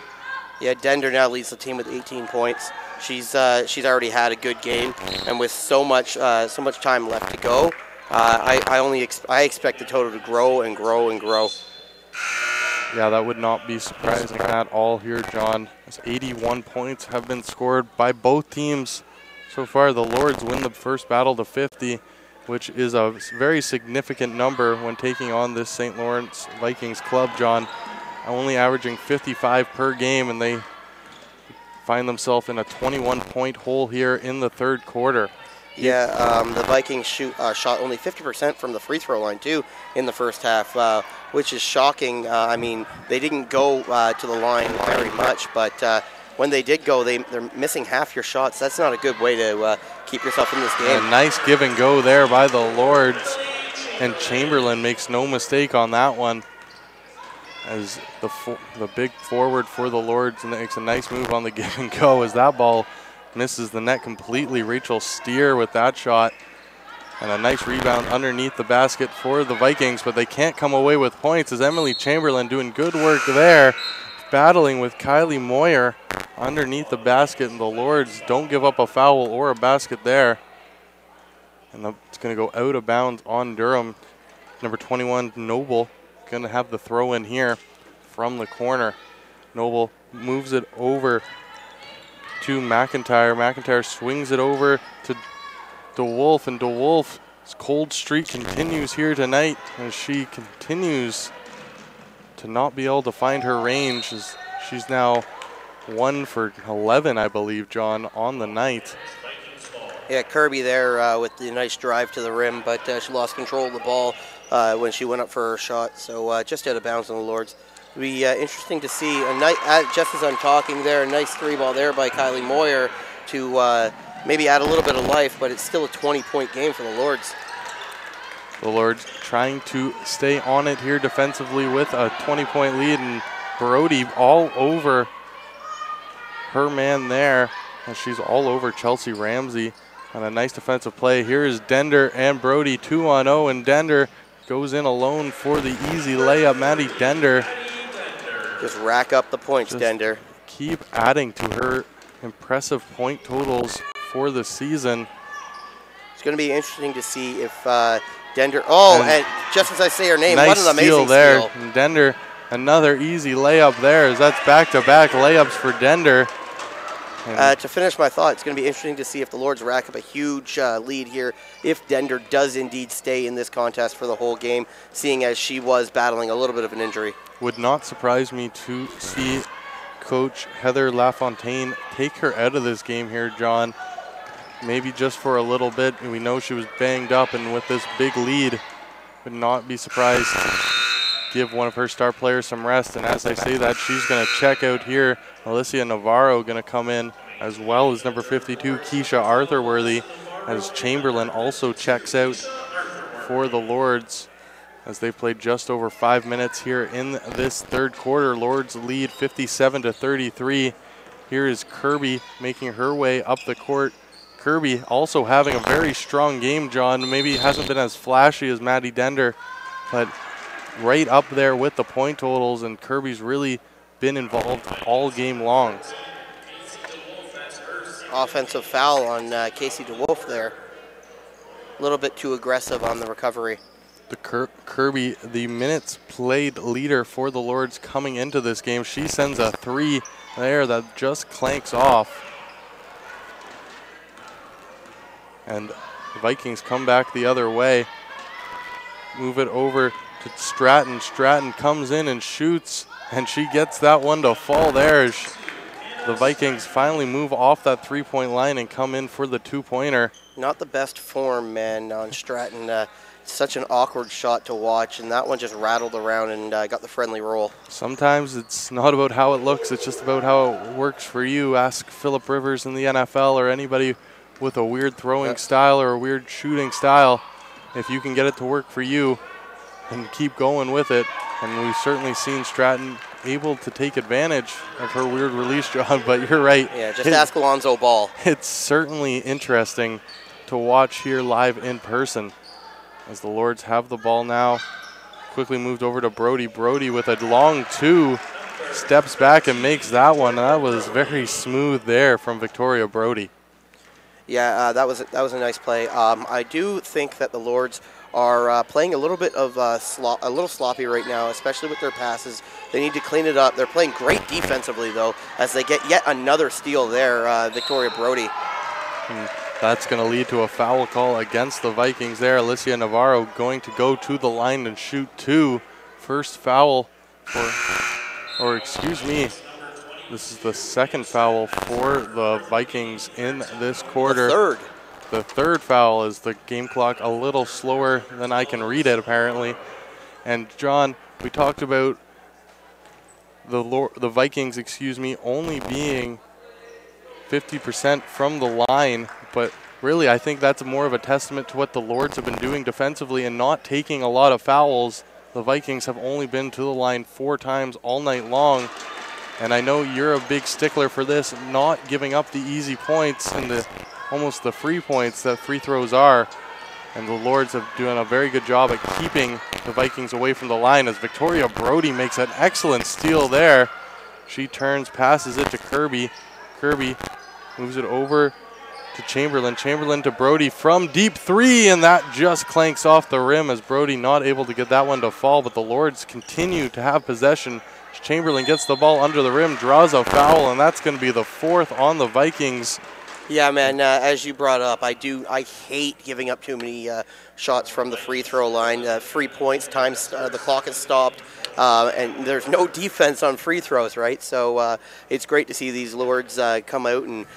Yeah, Dender now leads the team with 18 points. She's already had a good game, and with so much time left to go, I expect the total to grow and grow and grow. Yeah, that would not be surprising at all here, John. As 81 points have been scored by both teams so far. The Lords win the first battle to 50, which is a very significant number when taking on this St. Lawrence Vikings club, John. Only averaging 55 per game, and they find themselves in a 21-point hole here in the third quarter. Yeah, the Vikings shot only 50% from the free throw line, too, in the first half, which is shocking. I mean, they didn't go to the line very much, but when they did go, they're missing half your shots. That's not a good way to keep yourself in this game. A nice give and go there by the Lords, and Chamberlain makes no mistake on that one, as the big forward for the Lords makes a nice move on the give and go, as that ball misses the net completely. Rachel Steer with that shot, and a nice rebound underneath the basket for the Vikings, but they can't come away with points, as Emily Chamberlain doing good work there, battling with Kylie Moyer underneath the basket, and the Lords don't give up a foul or a basket there. And it's going to go out of bounds on Durham. Number 21, Noble, going to have the throw in here from the corner. Noble moves it over to McIntyre. McIntyre swings it over to DeWolf, and DeWolf's cold streak continues here tonight, as she continues to not be able to find her range, as she's now 1 for 11, I believe, John, on the night. Yeah, Kirby there with the nice drive to the rim, but she lost control of the ball when she went up for her shot, so just out of bounds on the Lords. It'll be interesting to see, just as I'm talking there, a nice three ball there by Kylie Moyer to maybe add a little bit of life, but it's still a 20-point game for the Lords. The Lords trying to stay on it here defensively with a 20-point lead, and Brody all over her man there, and she's all over Chelsea Ramsey on a nice defensive play. Here is Dender and Brody 2-on-0, and Dender goes in alone for the easy layup. Maddie Dender. Just rack up the points, Dender. Keep adding to her impressive point totals for the season. It's going to be interesting to see if Dender. Oh, and just as I say her name, nice what an amazing steal there. steal. And Dender Another easy layup there, as that's back-to-back layups for Dender. To finish my thought, it's going to be interesting to see if the Lords rack up a huge lead here, if Dender does indeed stay in this contest for the whole game, seeing as she was battling a little bit of an injury. Would not surprise me to see Coach Heather LaFontaine take her out of this game here, John. Maybe just for a little bit. We know she was banged up, and with this big lead, would not be surprised to give one of her star players some rest. And as I say that, she's going to check out here. Alicia Navarro going to come in, as well as number 52, Keisha Arthurworthy, as Chamberlain also checks out for the Lords, as they played just over 5 minutes here in this third quarter. Lords lead 57-33. Here is Kirby making her way up the court. Kirby also having a very strong game, John. Maybe hasn't been as flashy as Maddie Dender, but right up there with the point totals, and Kirby's really been involved all game long. Offensive foul on Casey DeWolf there. A little bit too aggressive on the recovery. The Kirby, the minutes played leader for the Lords coming into this game. She sends a three there that just clanks off. And the Vikings come back the other way. Move it over to Stratton. Stratton comes in and shoots, and she gets that one to fall there. The Vikings finally move off that three-point line and come in for the two-pointer. Not the best form, man, on Stratton. Such an awkward shot to watch, and that one just rattled around and got the friendly roll. Sometimes it's not about how it looks, it's just about how it works for you. Ask Phillip Rivers in the NFL or anybody with a weird throwing style or a weird shooting style. If you can get it to work for you and keep going with it, and we've certainly seen Stratton able to take advantage of her weird release, John, but you're right. Yeah, just ask Alonzo Ball. It's certainly interesting to watch here live in person as the Lords have the ball now. Quickly moved over to Brody. Brody with a long two, steps back and makes that one. That was very smooth there from Victoria Brody. Yeah, that was a nice play. I do think that the Lords are playing a little bit of a little sloppy right now, especially with their passes. They need to clean it up. They're playing great defensively, though, as they get yet another steal there, Victoria Brody. And that's going to lead to a foul call against the Vikings there. Alicia Navarro going to go to the line and shoot two. First foul or excuse me, this is the second foul for the Vikings in this quarter. The third foul, is the game clock a little slower than I can read it, apparently. And John, we talked about the Vikings, only being 50% from the line, but really I think that's more of a testament to what the Lords have been doing defensively and not taking a lot of fouls. The Vikings have only been to the line 4 times all night long. And I know you're a big stickler for this, not giving up the easy points and almost the free points that free throws are. And the Lords have done a very good job at keeping the Vikings away from the line, as Victoria Brody makes an excellent steal there. She turns, passes it to Kirby. Kirby moves it over to Chamberlain. Chamberlain to Brody from deep three, and that just clanks off the rim as Brody not able to get that one to fall, but the Lords continue to have possession. Chamberlain gets the ball under the rim, draws a foul, and that's going to be the 4th on the Vikings. Yeah, man, as you brought up, I hate giving up too many shots from the free throw line. Free points, the clock is stopped, and there's no defense on free throws, right? So it's great to see these Lords come out and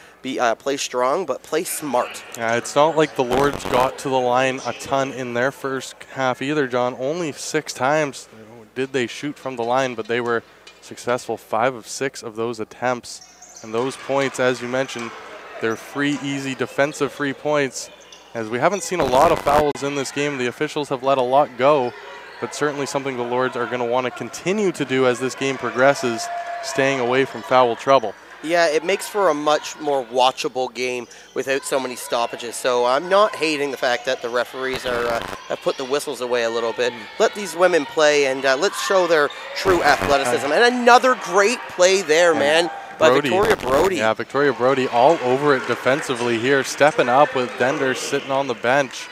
play strong, but play smart. Yeah, it's not like the Lords got to the line a ton in their first half either, John. Only 6 times did they shoot from the line, but they were successful 5 of 6 of those attempts. And those points, as you mentioned, they're free, easy, defensive free points. As we haven't seen a lot of fouls in this game, the officials have let a lot go, but certainly something the Lords are going to want to continue to do as this game progresses, staying away from foul trouble. Yeah, it makes for a much more watchable game without so many stoppages. So I'm not hating the fact that the referees have put the whistles away a little bit. Let these women play, and let's show their true athleticism. And another great play there, man, by Victoria Brody. Yeah, Victoria Brody all over it defensively here, stepping up with Dender sitting on the bench.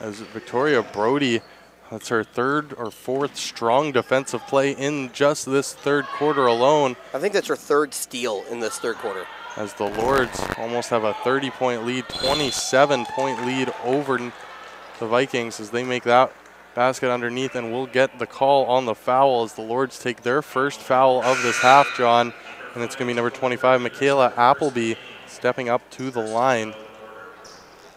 As Victoria Brody That's her third or fourth strong defensive play in just this third quarter alone. I think that's her third steal in this third quarter. As the Lords almost have a 30-point lead, 27-point lead over the Vikings as they make that basket underneath, and we'll get the call on the foul as the Lords take their first foul of this half, John, and it's going to be number 25, Michaela Appleby, stepping up to the line.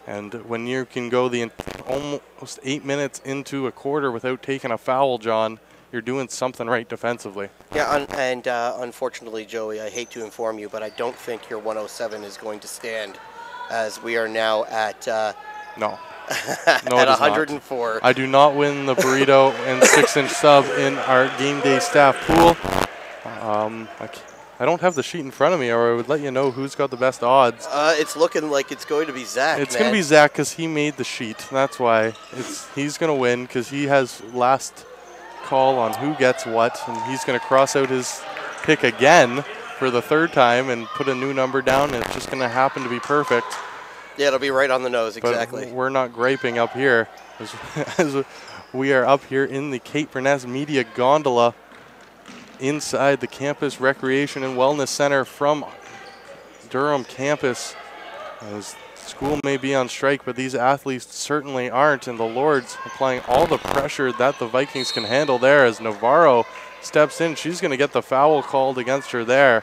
And when you can go the almost 8 minutes into a quarter without taking a foul, John, you're doing something right defensively. Yeah, and unfortunately, Joey, I hate to inform you, but I don't think your 107 is going to stand, as we are now at No, at 104. Not. I do not win the burrito and 6-inch sub in our game day staff pool. I don't have the sheet in front of me, or I would let you know who's got the best odds. It's looking like it's going to be Zach. It's going to be Zach because he made the sheet. That's why he's going to win, because he has last call on who gets what, and he's going to cross out his pick again for the third time and put a new number down, and it's just going to happen to be perfect. Yeah, it'll be right on the nose, exactly. But we're not griping up here, as we are up here in the Kate Burness Media Gondola inside the Campus Recreation and Wellness Center from Durham campus. As school may be on strike, but these athletes certainly aren't, and the Lords applying all the pressure that the Vikings can handle there as Navarro steps in. She's going to get the foul called against her there,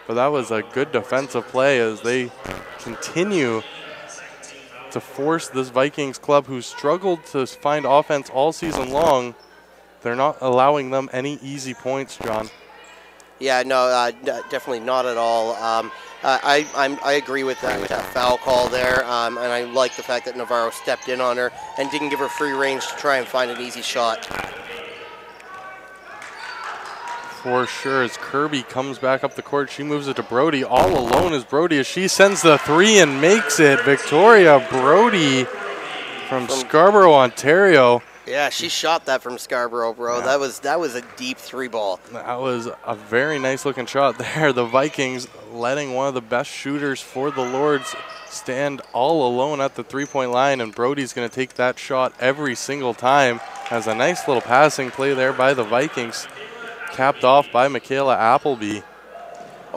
but that was a good defensive play as they continue to force this Vikings club, who struggled to find offense all season long. They're not allowing them any easy points, John. Yeah, no, definitely not at all. I agree with that foul call there, and I like the fact that Navarro stepped in on her and didn't give her free range to try and find an easy shot. For sure, as Kirby comes back up the court, she moves it to Brody. All alone is Brody as she sends the three and makes it. Victoria Brody from Scarborough, Ontario. Yeah, she shot that from Scarborough, bro. Yeah. That was a deep three ball. That was a very nice looking shot there. The Vikings letting one of the best shooters for the Lords stand all alone at the three-point line, and Brody's going to take that shot every single time. Has a nice little passing play there by the Vikings, capped off by Michaela Appleby.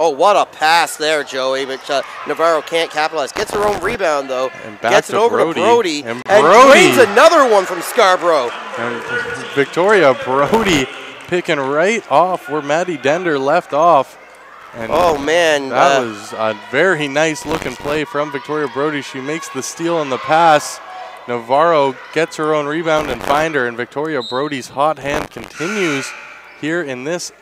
Oh, what a pass there, Joey, but Navarro can't capitalize. Gets her own rebound, though. And back gets it over Brody. to Brody. And drains another one from Scarborough. And Victoria Brody picking right off where Maddie Dender left off. And oh, man. That was a very nice looking play from Victoria Brody. She makes the steal and the pass. Navarro gets her own rebound and finder, and Victoria Brody's hot hand continues here in this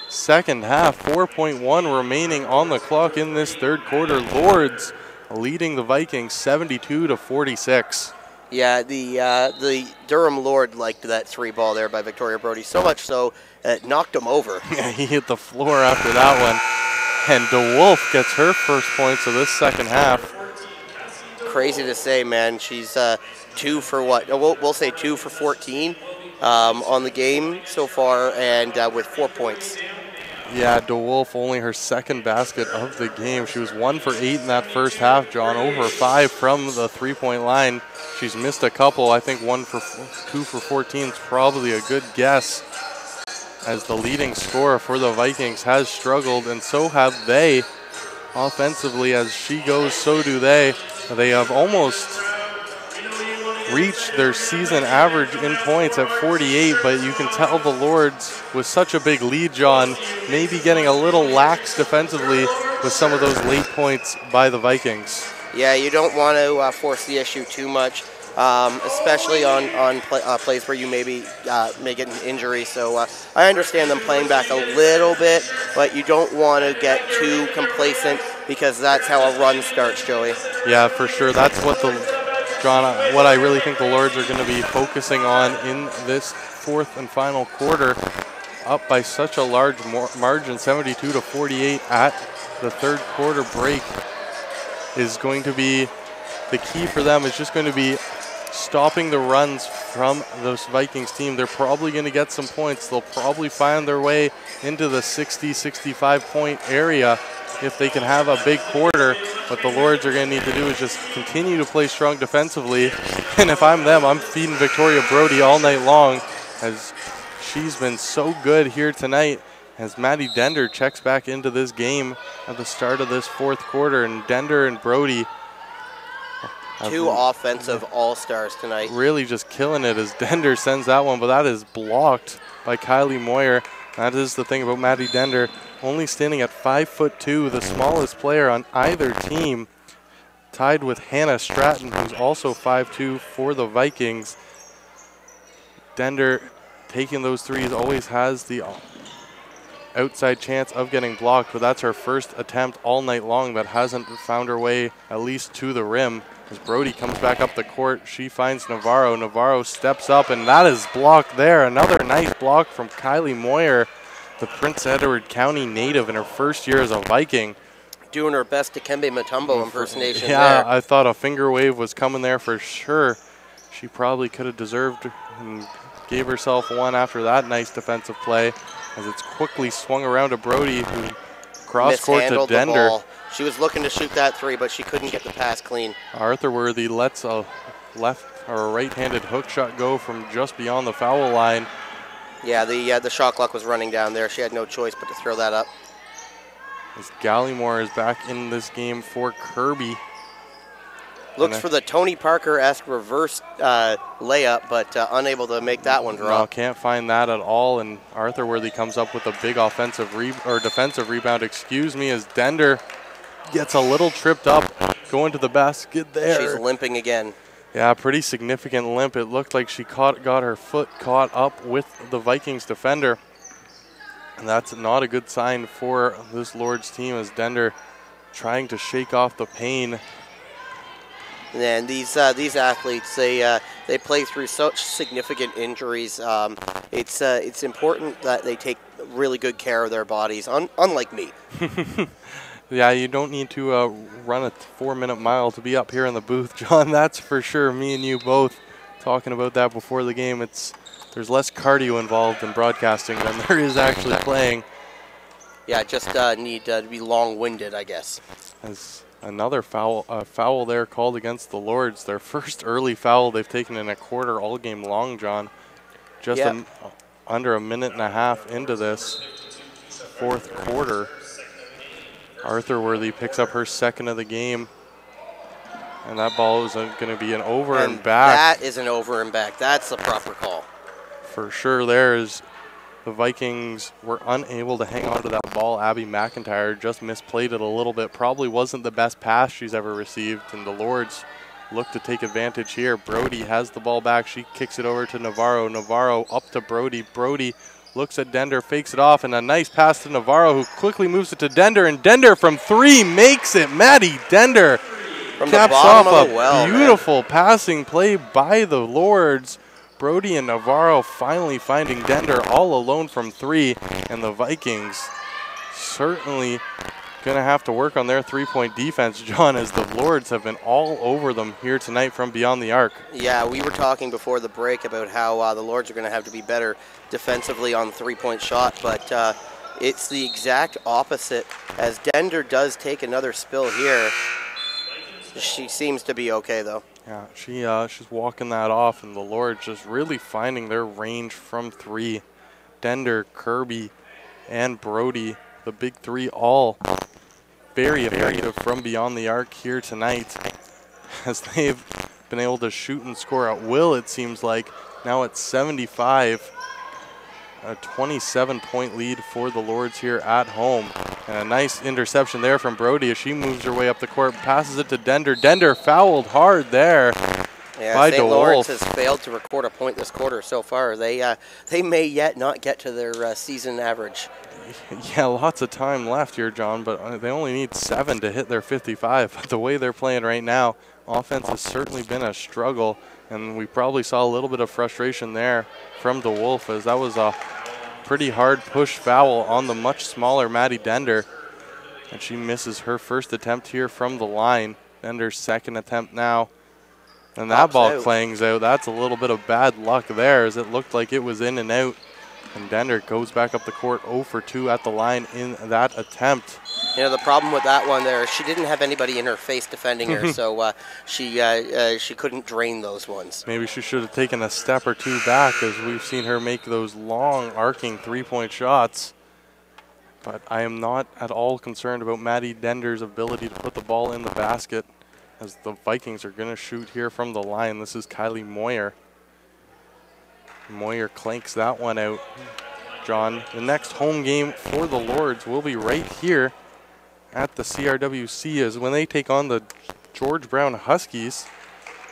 second half. 4.1 remaining on the clock in this third quarter. Lords leading the Vikings 72-46. Yeah, the Durham Lord liked that three ball there by Victoria Brody, so much so it knocked him over. Yeah, he hit the floor after that one. And DeWolf gets her first points of this second half. Crazy to say, man. She's 2 for what? We'll say 2 for 14 on the game so far, and with 4 points. Yeah, DeWolf only her second basket of the game. She was 1 for 8 in that first half, John. Over 5 from the three-point line. She's missed a couple. I think 2 for 14 is probably a good guess, as the leading scorer for the Vikings has struggled, and so have they offensively. As she goes, so do they. They have almost reached their season average in points at 48, but you can tell the Lords, with such a big lead, John, maybe getting a little lax defensively with some of those late points by the Vikings. Yeah, you don't want to force the issue too much, especially on plays where you maybe may get an injury. So I understand them playing back a little bit, but you don't want to get too complacent, because that's how a run starts, Joey. Yeah, for sure. That's what John, what I really think the Lords are going to be focusing on in this fourth and final quarter, up by such a large margin, 72-48 at the third quarter break, is going to be the key for them. Is just going to be stopping the runs from this Vikings team. They're probably going to get some points. They'll probably find their way into the 60-65 point area if they can have a big quarter. What the Lords are going to need to do is just continue to play strong defensively. And if I'm them, I'm feeding Victoria Brody all night long, as she's been so good here tonight. As Maddie Dender checks back into this game at the start of this fourth quarter, and Dender and Brody, two offensive all-stars tonight. Really just killing it as Dender sends that one, but that is blocked by Kylie Moyer. That is the thing about Maddie Dender, only standing at 5'2", the smallest player on either team, tied with Hannah Stratton, who's also 5'2" for the Vikings. Dender taking those threes always has the outside chance of getting blocked, but that's her first attempt all night long that hasn't found her way at least to the rim. As Brody comes back up the court, she finds Navarro. Navarro steps up, and that is blocked there. Another nice block from Kylie Moyer, the Prince Edward County native in her first year as a Viking. Doing her best Dikembe Mutombo impersonation yeah, there. I thought a finger wave was coming there for sure. She probably could have deserved and gave herself one after that nice defensive play, as it's quickly swung around to Brody, who cross-court to Dender. She was looking to shoot that three, but she couldn't get the pass clean. Arthur Worthy lets a left or a right-handed hook shot go from just beyond the foul line. Yeah, the shot clock was running down there. She had no choice but to throw that up. As Gallimore is back in this game for Kirby. Looks for the Tony Parker-esque reverse layup, but unable to make that one drop. No, can't find that at all, and Arthur Worthy comes up with a big offensive defensive rebound, as Dender gets a little tripped up going to the basket there. She's limping again. Yeah, pretty significant limp. It looked like she got her foot caught up with the Vikings defender, and that's not a good sign for this Lords team, as Dender trying to shake off the pain. And these athletes, they play through such significant injuries. It's important that they take really good care of their bodies, unlike me. Yeah, you don't need to run a 4-minute mile to be up here in the booth, John. That's for sure. Me and you both talking about that before the game. There's less cardio involved in broadcasting than there is actually playing. Yeah, just need to be long-winded, I guess. As another foul there called against the Lords. Their first early foul they've taken in a quarter all game long, John. Just under a minute and a half into this fourth quarter. Arthur Worthy picks up her second of the game. And that ball is going to be an over and back. That is an over and back. That's the proper call. For sure there is. The Vikings were unable to hang on to that ball. Abby McIntyre just misplayed it a little bit. Probably wasn't the best pass she's ever received. And the Lords look to take advantage here. Brody has the ball back. She kicks it over to Navarro. Navarro up to Brody. Brody looks at Dender, fakes it off, and a nice pass to Navarro, who quickly moves it to Dender. And Dender from three makes it. Maddie Dender from caps the off of the well, a beautiful passing play by the Lords. Brody and Navarro finally finding Dender all alone from three, and the Vikings certainly going to have to work on their three-point defense, John, as the Lords have been all over them here tonight from beyond the arc. Yeah, we were talking before the break about how the Lords are going to have to be better defensively on the three-point shot, but it's the exact opposite, as Dender does take another spill here. She seems to be okay, though. Yeah, she's walking that off, and the Lords just really finding their range from three. Dender, Kirby, and Brody, the big three, all very effective from beyond the arc here tonight, as they've been able to shoot and score at will, it seems like. Now it's 75, a 27-point lead for the Lords here at home. And a nice interception there from Brody as she moves her way up the court, passes it to Dender. Dender fouled hard there by St. DeWolf. Lawrence has failed to record a point this quarter so far. They may yet not get to their season average. Yeah, lots of time left here, John, but they only need 7 to hit their 55. But the way they're playing right now, offense has certainly been a struggle, and we probably saw a little bit of frustration there from DeWolf, as that was a pretty hard push foul on the much smaller Maddie Dender, and she misses her first attempt here from the line. Dender's second attempt now, and that ball clangs out. That's a little bit of bad luck there, as it looked like it was in and out, and Dender goes back up the court 0 for 2 at the line in that attempt. You know, the problem with that one there, she didn't have anybody in her face defending her, so she couldn't drain those ones. Maybe she should have taken a step or two back, as we've seen her make those long, arcing three-point shots. But I am not at all concerned about Maddie Dender's ability to put the ball in the basket, as the Vikings are going to shoot here from the line. This is Kylie Moyer. Moyer clanks that one out. John, the next home game for the Lords will be right here at the CRWC, as when they take on the George Brown Huskies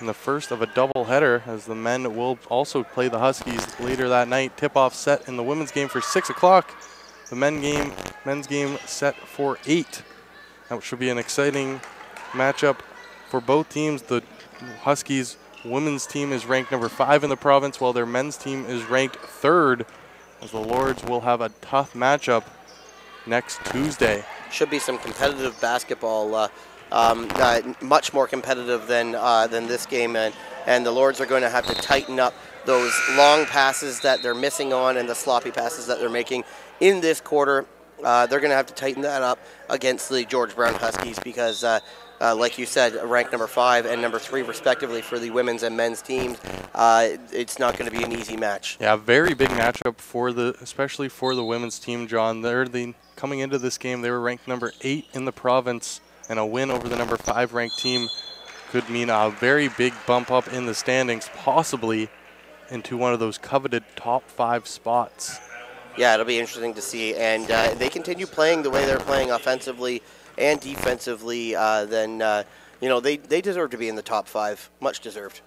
in the first of a doubleheader, as the men will also play the Huskies later that night. Tip-off set in the women's game for 6 o'clock. The men's game set for 8. That should be an exciting matchup for both teams. The Huskies women's team is ranked number 5 in the province, while their men's team is ranked 3rd, as the Lords will have a tough matchup next Tuesday. Should be some competitive basketball, much more competitive than this game, and the Lords are going to have to tighten up those long passes that they're missing on and the sloppy passes that they're making in this quarter. They're going to have to tighten that up against the George Brown Huskies because, like you said, ranked number 5 and number 3 respectively for the women's and men's teams. It's not going to be an easy match. Yeah, very big matchup especially for the women's team, John. Coming into this game, they were ranked number 8 in the province, and a win over the number 5 ranked team could mean a very big bump up in the standings, possibly into one of those coveted top 5 spots. Yeah, it'll be interesting to see, and they continue playing the way they're playing offensively and defensively, then they deserve to be in the top 5, much deserved.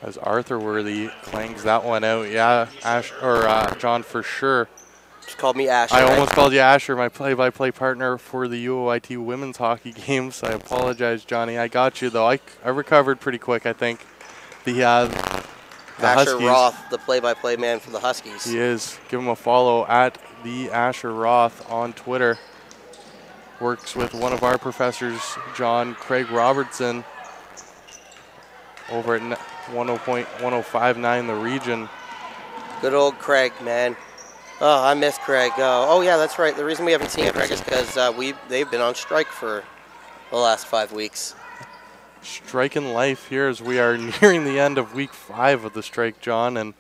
As Arthur Worthy clangs that one out, yeah, John, for sure. Just called me Asher. I almost called you Asher, my play-by-play partner for the UOIT women's hockey games. I apologize, Johnny. I got you though. I recovered pretty quick, I think. The Asher Huskies, Roth, the play-by-play man for the Huskies. He is. Give him a follow at the Asher Roth on Twitter. Works with one of our professors, John Craig Robertson, over at 10.1059 the region. Good old Craig, man. Oh, I miss Craig. Oh yeah, that's right. The reason we haven't seen Craig is because they've been on strike for the last 5 weeks. Striking life here as we are nearing the end of week 5 of the strike, John, and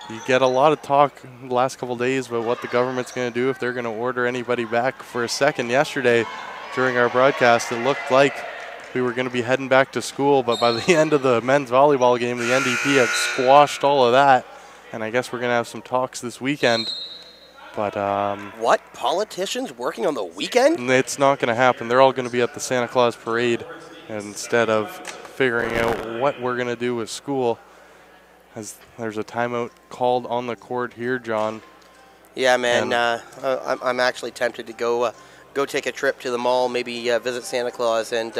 you get a lot of talk the last couple days about what the government's going to do, if they're going to order anybody back. For a second yesterday during our broadcast, it looked like we were going to be heading back to school, but by the end of the men's volleyball game, the NDP had squashed all of that, and I guess we're going to have some talks this weekend. But what? Politicians working on the weekend? It's not going to happen. They're all going to be at the Santa Claus parade instead of figuring out what we're going to do with school, as there's a timeout called on the court here, John. Yeah, man. I'm actually tempted to go take a trip to the mall, maybe visit Santa Claus, and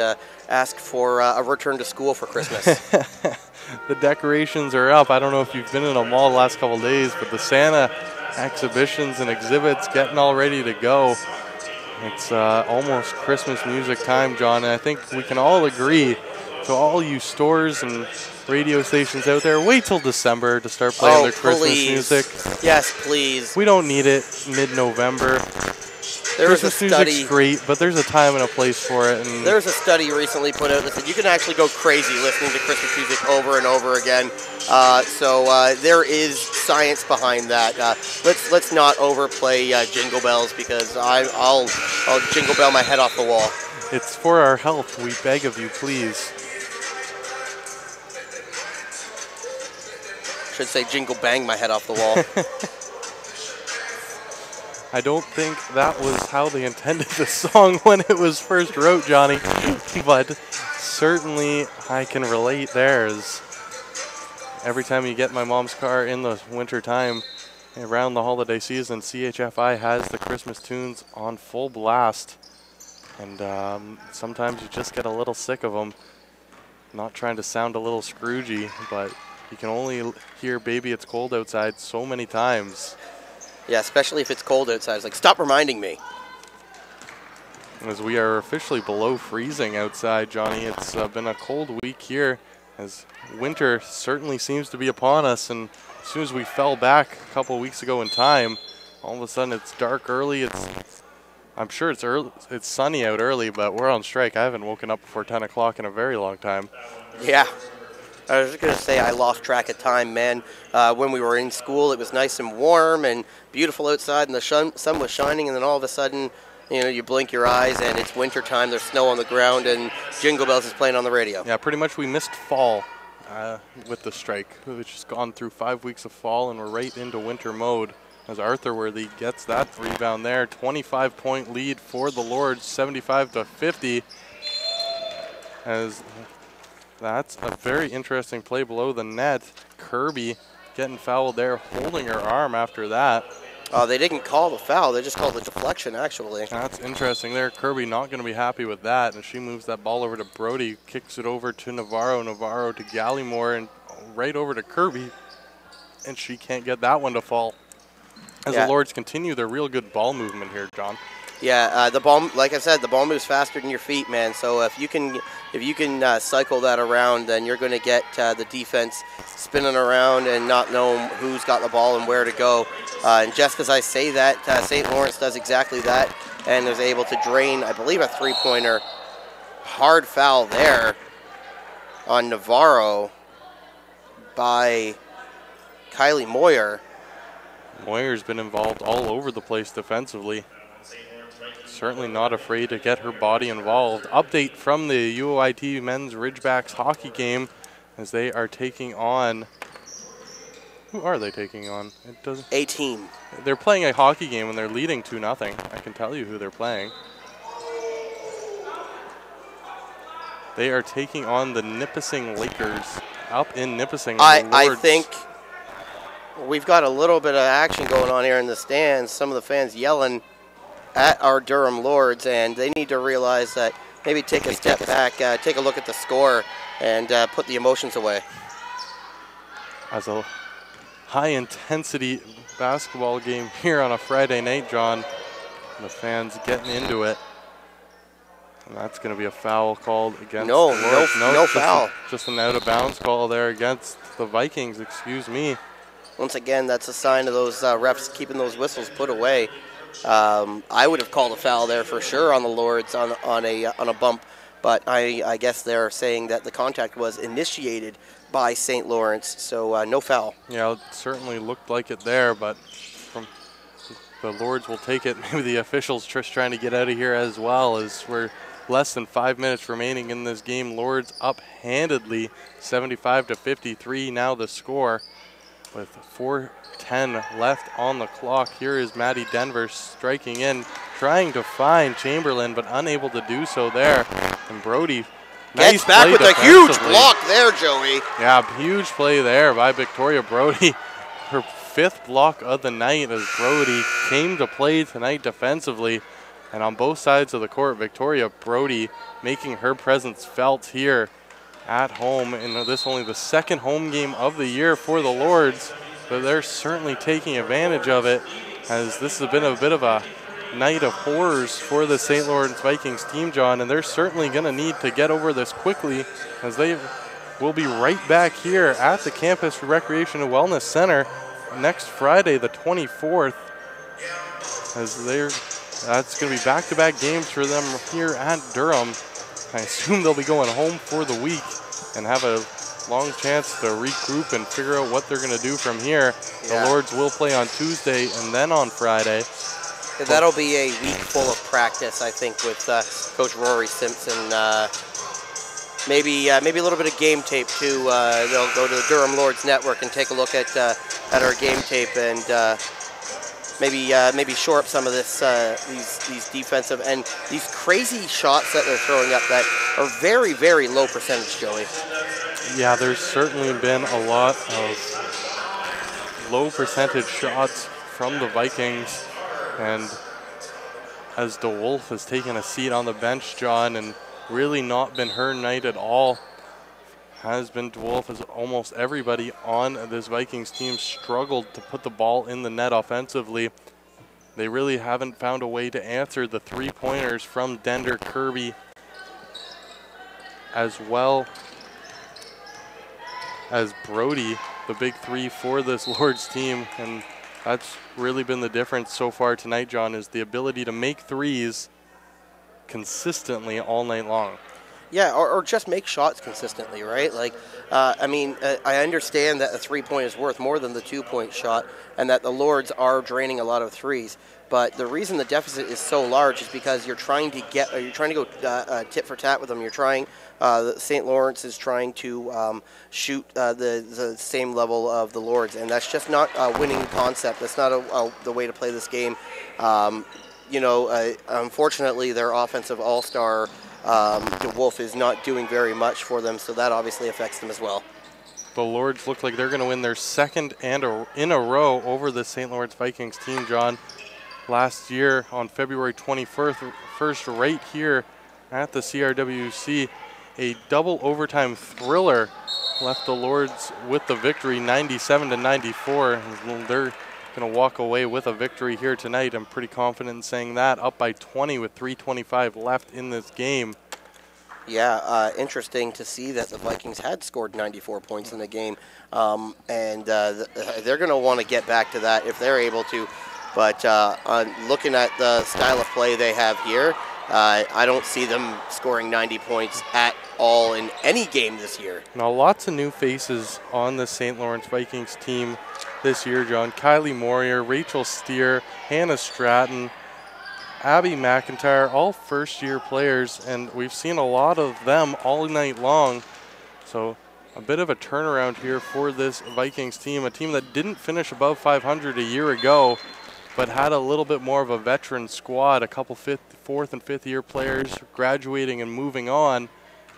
ask for a return to school for Christmas. The decorations are up. I don't know if you've been in a mall the last couple of days, but the Santa exhibitions and exhibits getting all ready to go. It's almost Christmas music time, John, and I think we can all agree, to all you stores and radio stations out there, wait till December to start playing their Christmas music. Yes, please. We don't need it mid-November. Christmas music's great, but there's a time and a place for it. And there's a study recently put out that said you can actually go crazy listening to Christmas music over and over again. So there is science behind that. Let's not overplay Jingle Bells, because I'll jingle bell my head off the wall. It's for our health. We beg of you, please. Should say jingle bang my head off the wall. I don't think that was how they intended the song when it was first wrote, Johnny, but certainly I can relate there. As every time you get in my mom's car in the winter time around the holiday season, CHFI has the Christmas tunes on full blast, and sometimes you just get a little sick of them. Not trying to sound a little Scroogey, but you can only hear Baby It's Cold Outside so many times. Yeah, especially if it's cold outside. It's like, stop reminding me. As we are officially below freezing outside, Johnny, it's been a cold week here, as winter certainly seems to be upon us. And as soon as we fell back a couple weeks ago in time, all of a sudden it's dark early. It's I'm sure it's early, it's sunny out early, but we're on strike. I haven't woken up before 10 o'clock in a very long time. Yeah. I was just going to say I lost track of time, man. When we were in school, it was nice and warm and beautiful outside, and the sun was shining, and then all of a sudden, you blink your eyes, and it's winter time, there's snow on the ground, and Jingle Bells is playing on the radio. Yeah, pretty much we missed fall with the strike. We've just gone through 5 weeks of fall, and we're right into winter mode. As Arthur Worthy gets that rebound there. 25-point lead for the Lords, 75-50. As that's a very interesting play below the net. Kirby getting fouled there, holding her arm after that. They didn't call the foul, they just called the deflection, actually. That's interesting there. Kirby not going to be happy with that, and she moves that ball over to Brody, kicks it over to Navarro to Gallimore, and right over to Kirby, and she can't get that one to fall. As the Lords continue their real good ball movement here, John. Yeah, the ball, like I said, the ball moves faster than your feet, man. So if you can cycle that around, then you're going to get the defense spinning around and not know who's got the ball and where to go. And just as I say that, St. Lawrence does exactly that and is able to drain, I believe, a three-pointer. Hard foul there on Navarro by Kylie Moyer. Moyer's been involved all over the place defensively. Certainly not afraid to get her body involved. Update from the UOIT men's Ridgebacks hockey game as they are taking on. Who are they taking on? It doesn't. A team. They're playing a hockey game and they're leading 2-0. I can tell you who they're playing. They are taking on the Nipissing Lakers up in Nipissing. I think we've got a little bit of action going on here in the stands. Some of the fans yelling at our Durham Lords, and they need to realize that maybe take a step back, take a look at the score, and put the emotions away. As a high-intensity basketball game here on a Friday night, John, the fans getting into it. And that's going to be a foul called against the Lords. No foul. Just an out-of-bounds call there against the Vikings, excuse me. Once again, that's a sign of those refs keeping those whistles put away. I would have called a foul there for sure on the Lords on a bump, but I guess they're saying that the contact was initiated by St. Lawrence, so no foul. Yeah, it certainly looked like it there, but from the Lords will take it. Maybe the officials just trying to get out of here as well, as we're less than 5 minutes remaining in this game. Lords up handedly, 75-53 now the score. With 4:10 left on the clock, here is Maddie Denver striking in, trying to find Chamberlain, but unable to do so there. And Brody, gets back with a huge block there, Joey. Yeah, huge play there by Victoria Brody. Her 5th block of the night as Brody came to play tonight defensively. And on both sides of the court, Victoria Brody making her presence felt here at home, and this only the 2nd home game of the year for the Lords, but they're certainly taking advantage of it, as this has been a bit of a night of horrors for the St. Lawrence Vikings team, John, and they're certainly going to need to get over this quickly, as they will be right back here at the Campus Recreation and Wellness Center next Friday, the 24th, as that's going to be back-to-back games for them here at Durham. I assume they'll be going home for the week and have a long chance to regroup and figure out what they're going to do from here. Yeah. The Lords will play on Tuesday and then on Friday. That'll be a week full of practice, I think, with Coach Rory Simpson. Maybe a little bit of game tape too. They'll go to the Durham Lords Network and take a look at our game tape and maybe shore up some of this these defensive and these crazy shots that they're throwing up that are very, very low percentage, Joey. Yeah, there's certainly been a lot of low percentage shots from the Vikings, and as DeWolf has taken a seat on the bench, John, and really not been her night at all, has been DeWolf, as almost everybody on this Vikings team struggled to put the ball in the net offensively. They really haven't found a way to answer the three-pointers from Dender, Kirby, as well as Brody, the big three for this Lords team. And That's really been the difference so far tonight, John, is the ability to make threes consistently all night long. Yeah, or just make shots consistently, right? Like, I understand that a three-point is worth more than the two-point shot, and that the Lords are draining a lot of threes. But the reason the deficit is so large is because you're trying to go tit for tat with them. You're trying. St. Lawrence is trying to shoot the same level of the Lords, and that's just not a winning concept. That's not the way to play this game. Unfortunately, their offensive all-star DeWolf is not doing very much for them, so that obviously affects them as well. The Lords look like they're going to win their second in a row over the St. Lawrence Vikings team, John. Last year on February 21st, right here at the CRWC, a double overtime thriller left the Lords with the victory, 97-94. They're going to walk away with a victory here tonight. I'm pretty confident in saying that, up by 20 with 3:25 left in this game. Yeah, interesting to see that the Vikings had scored 94 points in the game, and they're going to want to get back to that if they're able to. But looking at the style of play they have here, I don't see them scoring 90 points at all in any game this year. Now, lots of new faces on the St. Lawrence Vikings team this year, John. Kylie Morier, Rachel Steer, Hannah Stratton, Abby McIntyre, all first-year players, and we've seen a lot of them all night long. So a bit of a turnaround here for this Vikings team, a team that didn't finish above 500 a year ago, but had a little bit more of a veteran squad, a couple fourth and fifth year players graduating and moving on,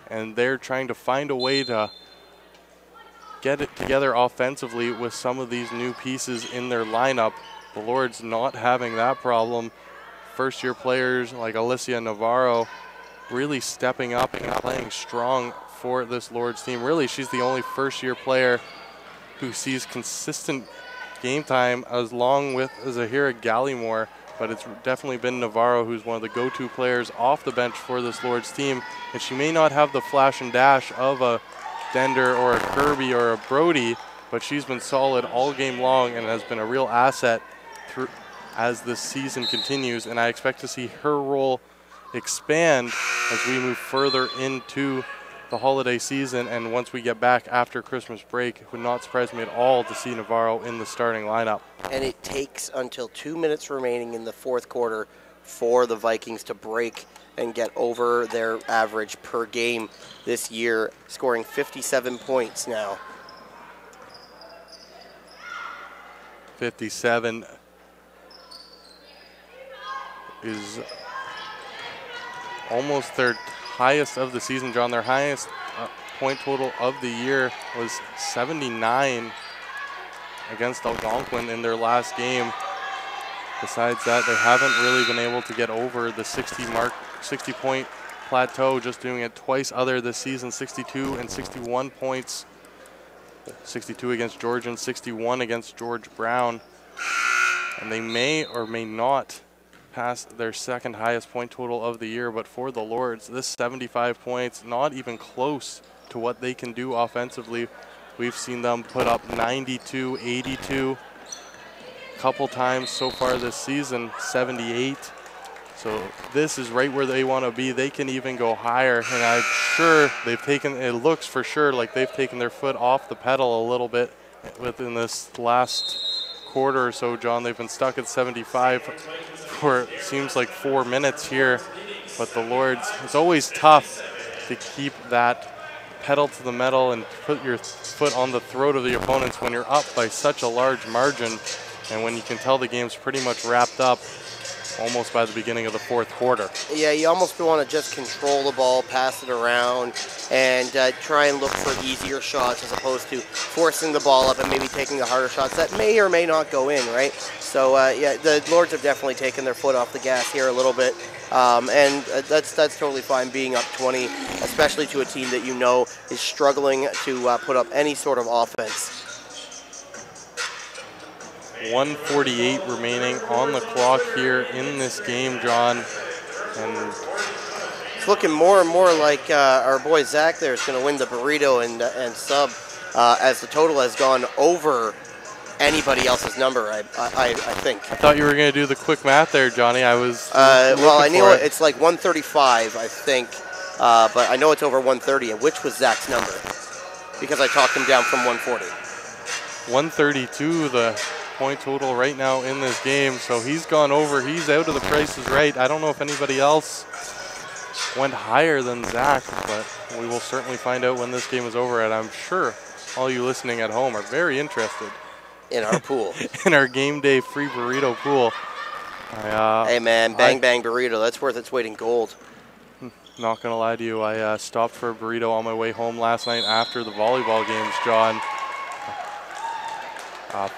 and they're trying to find a way to get it together offensively with some of these new pieces in their lineup. The Lords not having that problem. First year players like Alicia Navarro really stepping up and playing strong for this Lords team. Really, she's the only first year player who sees consistent game time along with Zahira Gallimore, but it's definitely been Navarro who's one of the go-to players off the bench for this Lords team, and she may not have the flash and dash of a Dender or a Kirby or a Brody, but she's been solid all game long and has been a real asset as this season continues, and I expect to see her role expand as we move further into the holiday season, and once we get back after Christmas break, it would not surprise me at all to see Navarro in the starting lineup. And it takes until 2 minutes remaining in the fourth quarter for the Vikings to break and get over their average per game this year, scoring 57 points now. 57 is almost their highest of the season, John. Their highest point total of the year was 79 against Algonquin in their last game. Besides that, they haven't really been able to get over the 60-point plateau, just doing it twice other this season, 62 and 61 points. 62 against Georgian, 61 against George Brown. And they may or may not pass their second highest point total of the year, but for the Lords, this 75 points, not even close to what they can do offensively. We've seen them put up 92, 82, a couple times so far this season, 78. So this is right where they want to be. They can even go higher, and I'm sure they've taken, it looks for sure like they've taken their foot off the pedal a little bit within this last quarter or so, John. They've been stuck at 75 for it seems like 4 minutes here, but the Lords, it's always tough to keep that pedal to the metal and put your foot on the throat of the opponents when you're up by such a large margin, and when you can tell the game's pretty much wrapped up almost by the beginning of the fourth quarter. Yeah, you almost want to just control the ball, pass it around, and try and look for easier shots as opposed to forcing the ball up and maybe taking the harder shots that may or may not go in, right? So, yeah, the Lords have definitely taken their foot off the gas here a little bit, and that's totally fine being up 20, especially to a team that you know is struggling to put up any sort of offense. 1:48 remaining on the clock here in this game, John. And it's looking more and more like our boy Zach there is going to win the burrito and sub as the total has gone over anybody else's number, I think. I thought you were going to do the quick math there, Johnny. I was well, I knew it's like 135, I think, but I know it's over 130. And which was Zach's number? Because I talked him down from 140. 132, the point total right now in this game. So he's gone over. He's out of the Price is Right. I don't know if anybody else went higher than Zach, but we will certainly find out when this game is over. And I'm sure all you listening at home are very interested in our pool. In our game day free burrito pool. Hey man, bang bang burrito. That's worth its weight in gold. Not gonna lie to you, I stopped for a burrito on my way home last night after the volleyball games, John.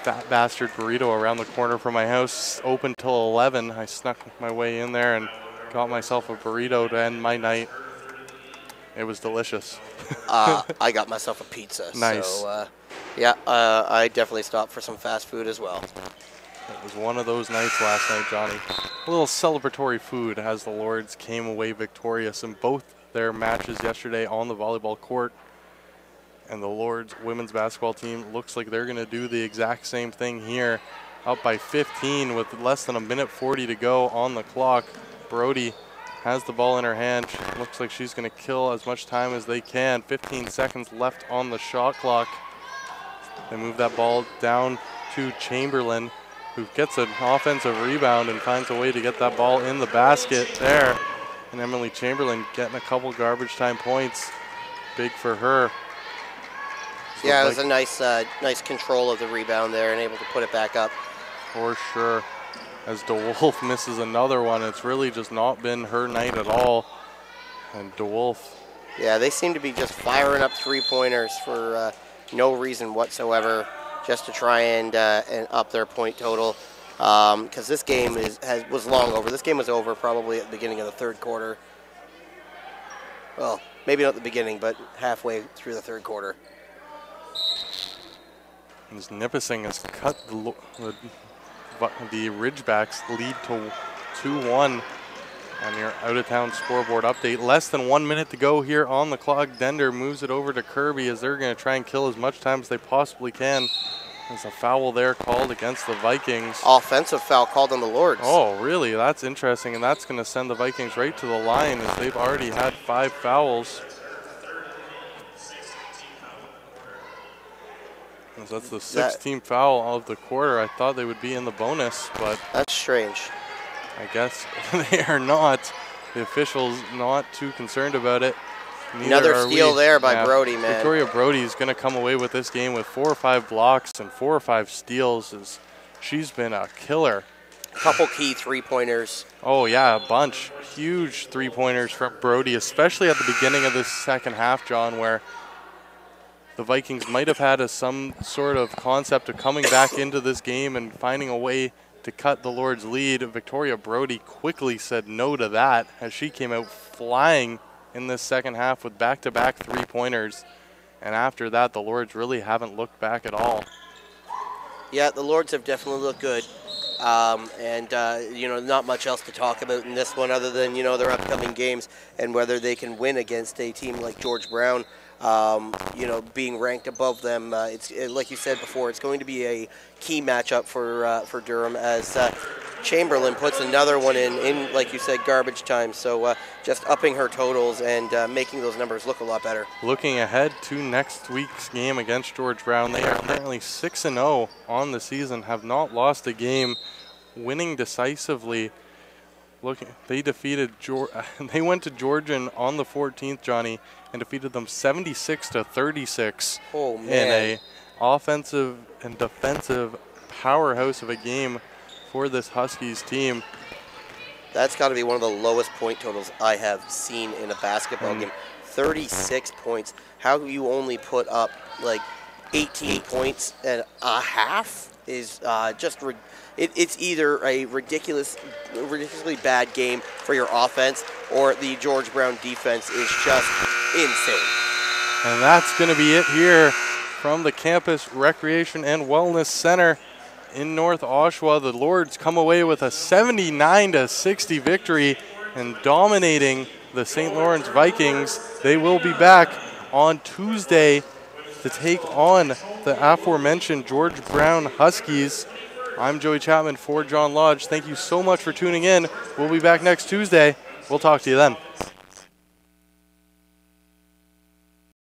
Fat bastard burrito around the corner from my house, open till 11. I snuck my way in there and got myself a burrito to end my night. It was delicious. I got myself a pizza. Nice. So, yeah, I definitely stopped for some fast food as well. It was one of those nights last night, Johnny. A little celebratory food as the Lords came away victorious in both their matches yesterday on the volleyball court. And the Lords women's basketball team looks like they're going to do the exact same thing here. Up by 15 with less than a minute 40 to go on the clock. Brody has the ball in her hand. Looks like she's going to kill as much time as they can. 15 seconds left on the shot clock. They move that ball down to Chamberlain, who gets an offensive rebound and finds a way to get that ball in the basket there. And Emily Chamberlain getting a couple garbage time points. Big for her. So yeah, it was a nice control of the rebound there and able to put it back up. For sure. As DeWolf misses another one, it's really just not been her night at all. And DeWolf. Yeah, they seem to be just firing up three-pointers for no reason whatsoever, just to try and up their point total. Because this game was long over. This game was over probably at the beginning of the third quarter. Well, maybe not the beginning, but halfway through the third quarter. As Nipissing has cut the Ridgebacks lead to 2-1 on your out-of-town scoreboard update. Less than 1 minute to go here on the clock. Dender moves it over to Kirby as they're going to try and kill as much time as they possibly can. There's a foul there called against the Vikings. Offensive foul called on the Lords. Oh, really? That's interesting, and that's going to send the Vikings right to the line as they've already had 5 fouls. That's the 16th foul of the quarter. I thought they would be in the bonus, but that's strange. I guess they are not. The officials not too concerned about it. Another steal there by Brody, man. Victoria Brody is going to come away with this game with 4 or 5 blocks and 4 or 5 steals. She's been a killer. A couple key three-pointers. Oh, yeah, a bunch. Huge three-pointers from Brody, especially at the beginning of this second half, John, where the Vikings might have had some sort of concept of coming back into this game and finding a way to cut the Lords' lead. Victoria Brody quickly said no to that as she came out flying in this second half with back-to-back three-pointers. And after that, the Lords really haven't looked back at all. Yeah, the Lords have definitely looked good. You know, not much else to talk about in this one other than, you know, their upcoming games and whether they can win against a team like George Brown. You know, being ranked above them, it's like you said before, it's going to be a key matchup for Durham as Chamberlain puts another one in like you said, garbage time. So just upping her totals and making those numbers look a lot better. Looking ahead to next week's game against George Brown, they are currently 6-0 on the season, have not lost a game, winning decisively. They defeated they went to Georgian on the 14th, Johnny, and defeated them 76-36 in a offensive and defensive powerhouse of a game for this Huskies team. That's got to be one of the lowest point totals I have seen in a basketball game. 36 points. How you only put up like 18 points and a half is just it's either a ridiculously bad game for your offense or the George Brown defense is just insane. And that's going to be it here from the Campus Recreation and Wellness Center in North Oshawa. The Lords come away with a 79-60 victory and dominating the St. Lawrence Vikings. They will be back on Tuesday to to take on the aforementioned George Brown Huskies. I'm Joey Chapman for John Lodge. Thank you so much for tuning in. We'll be back next Tuesday. We'll talk to you then.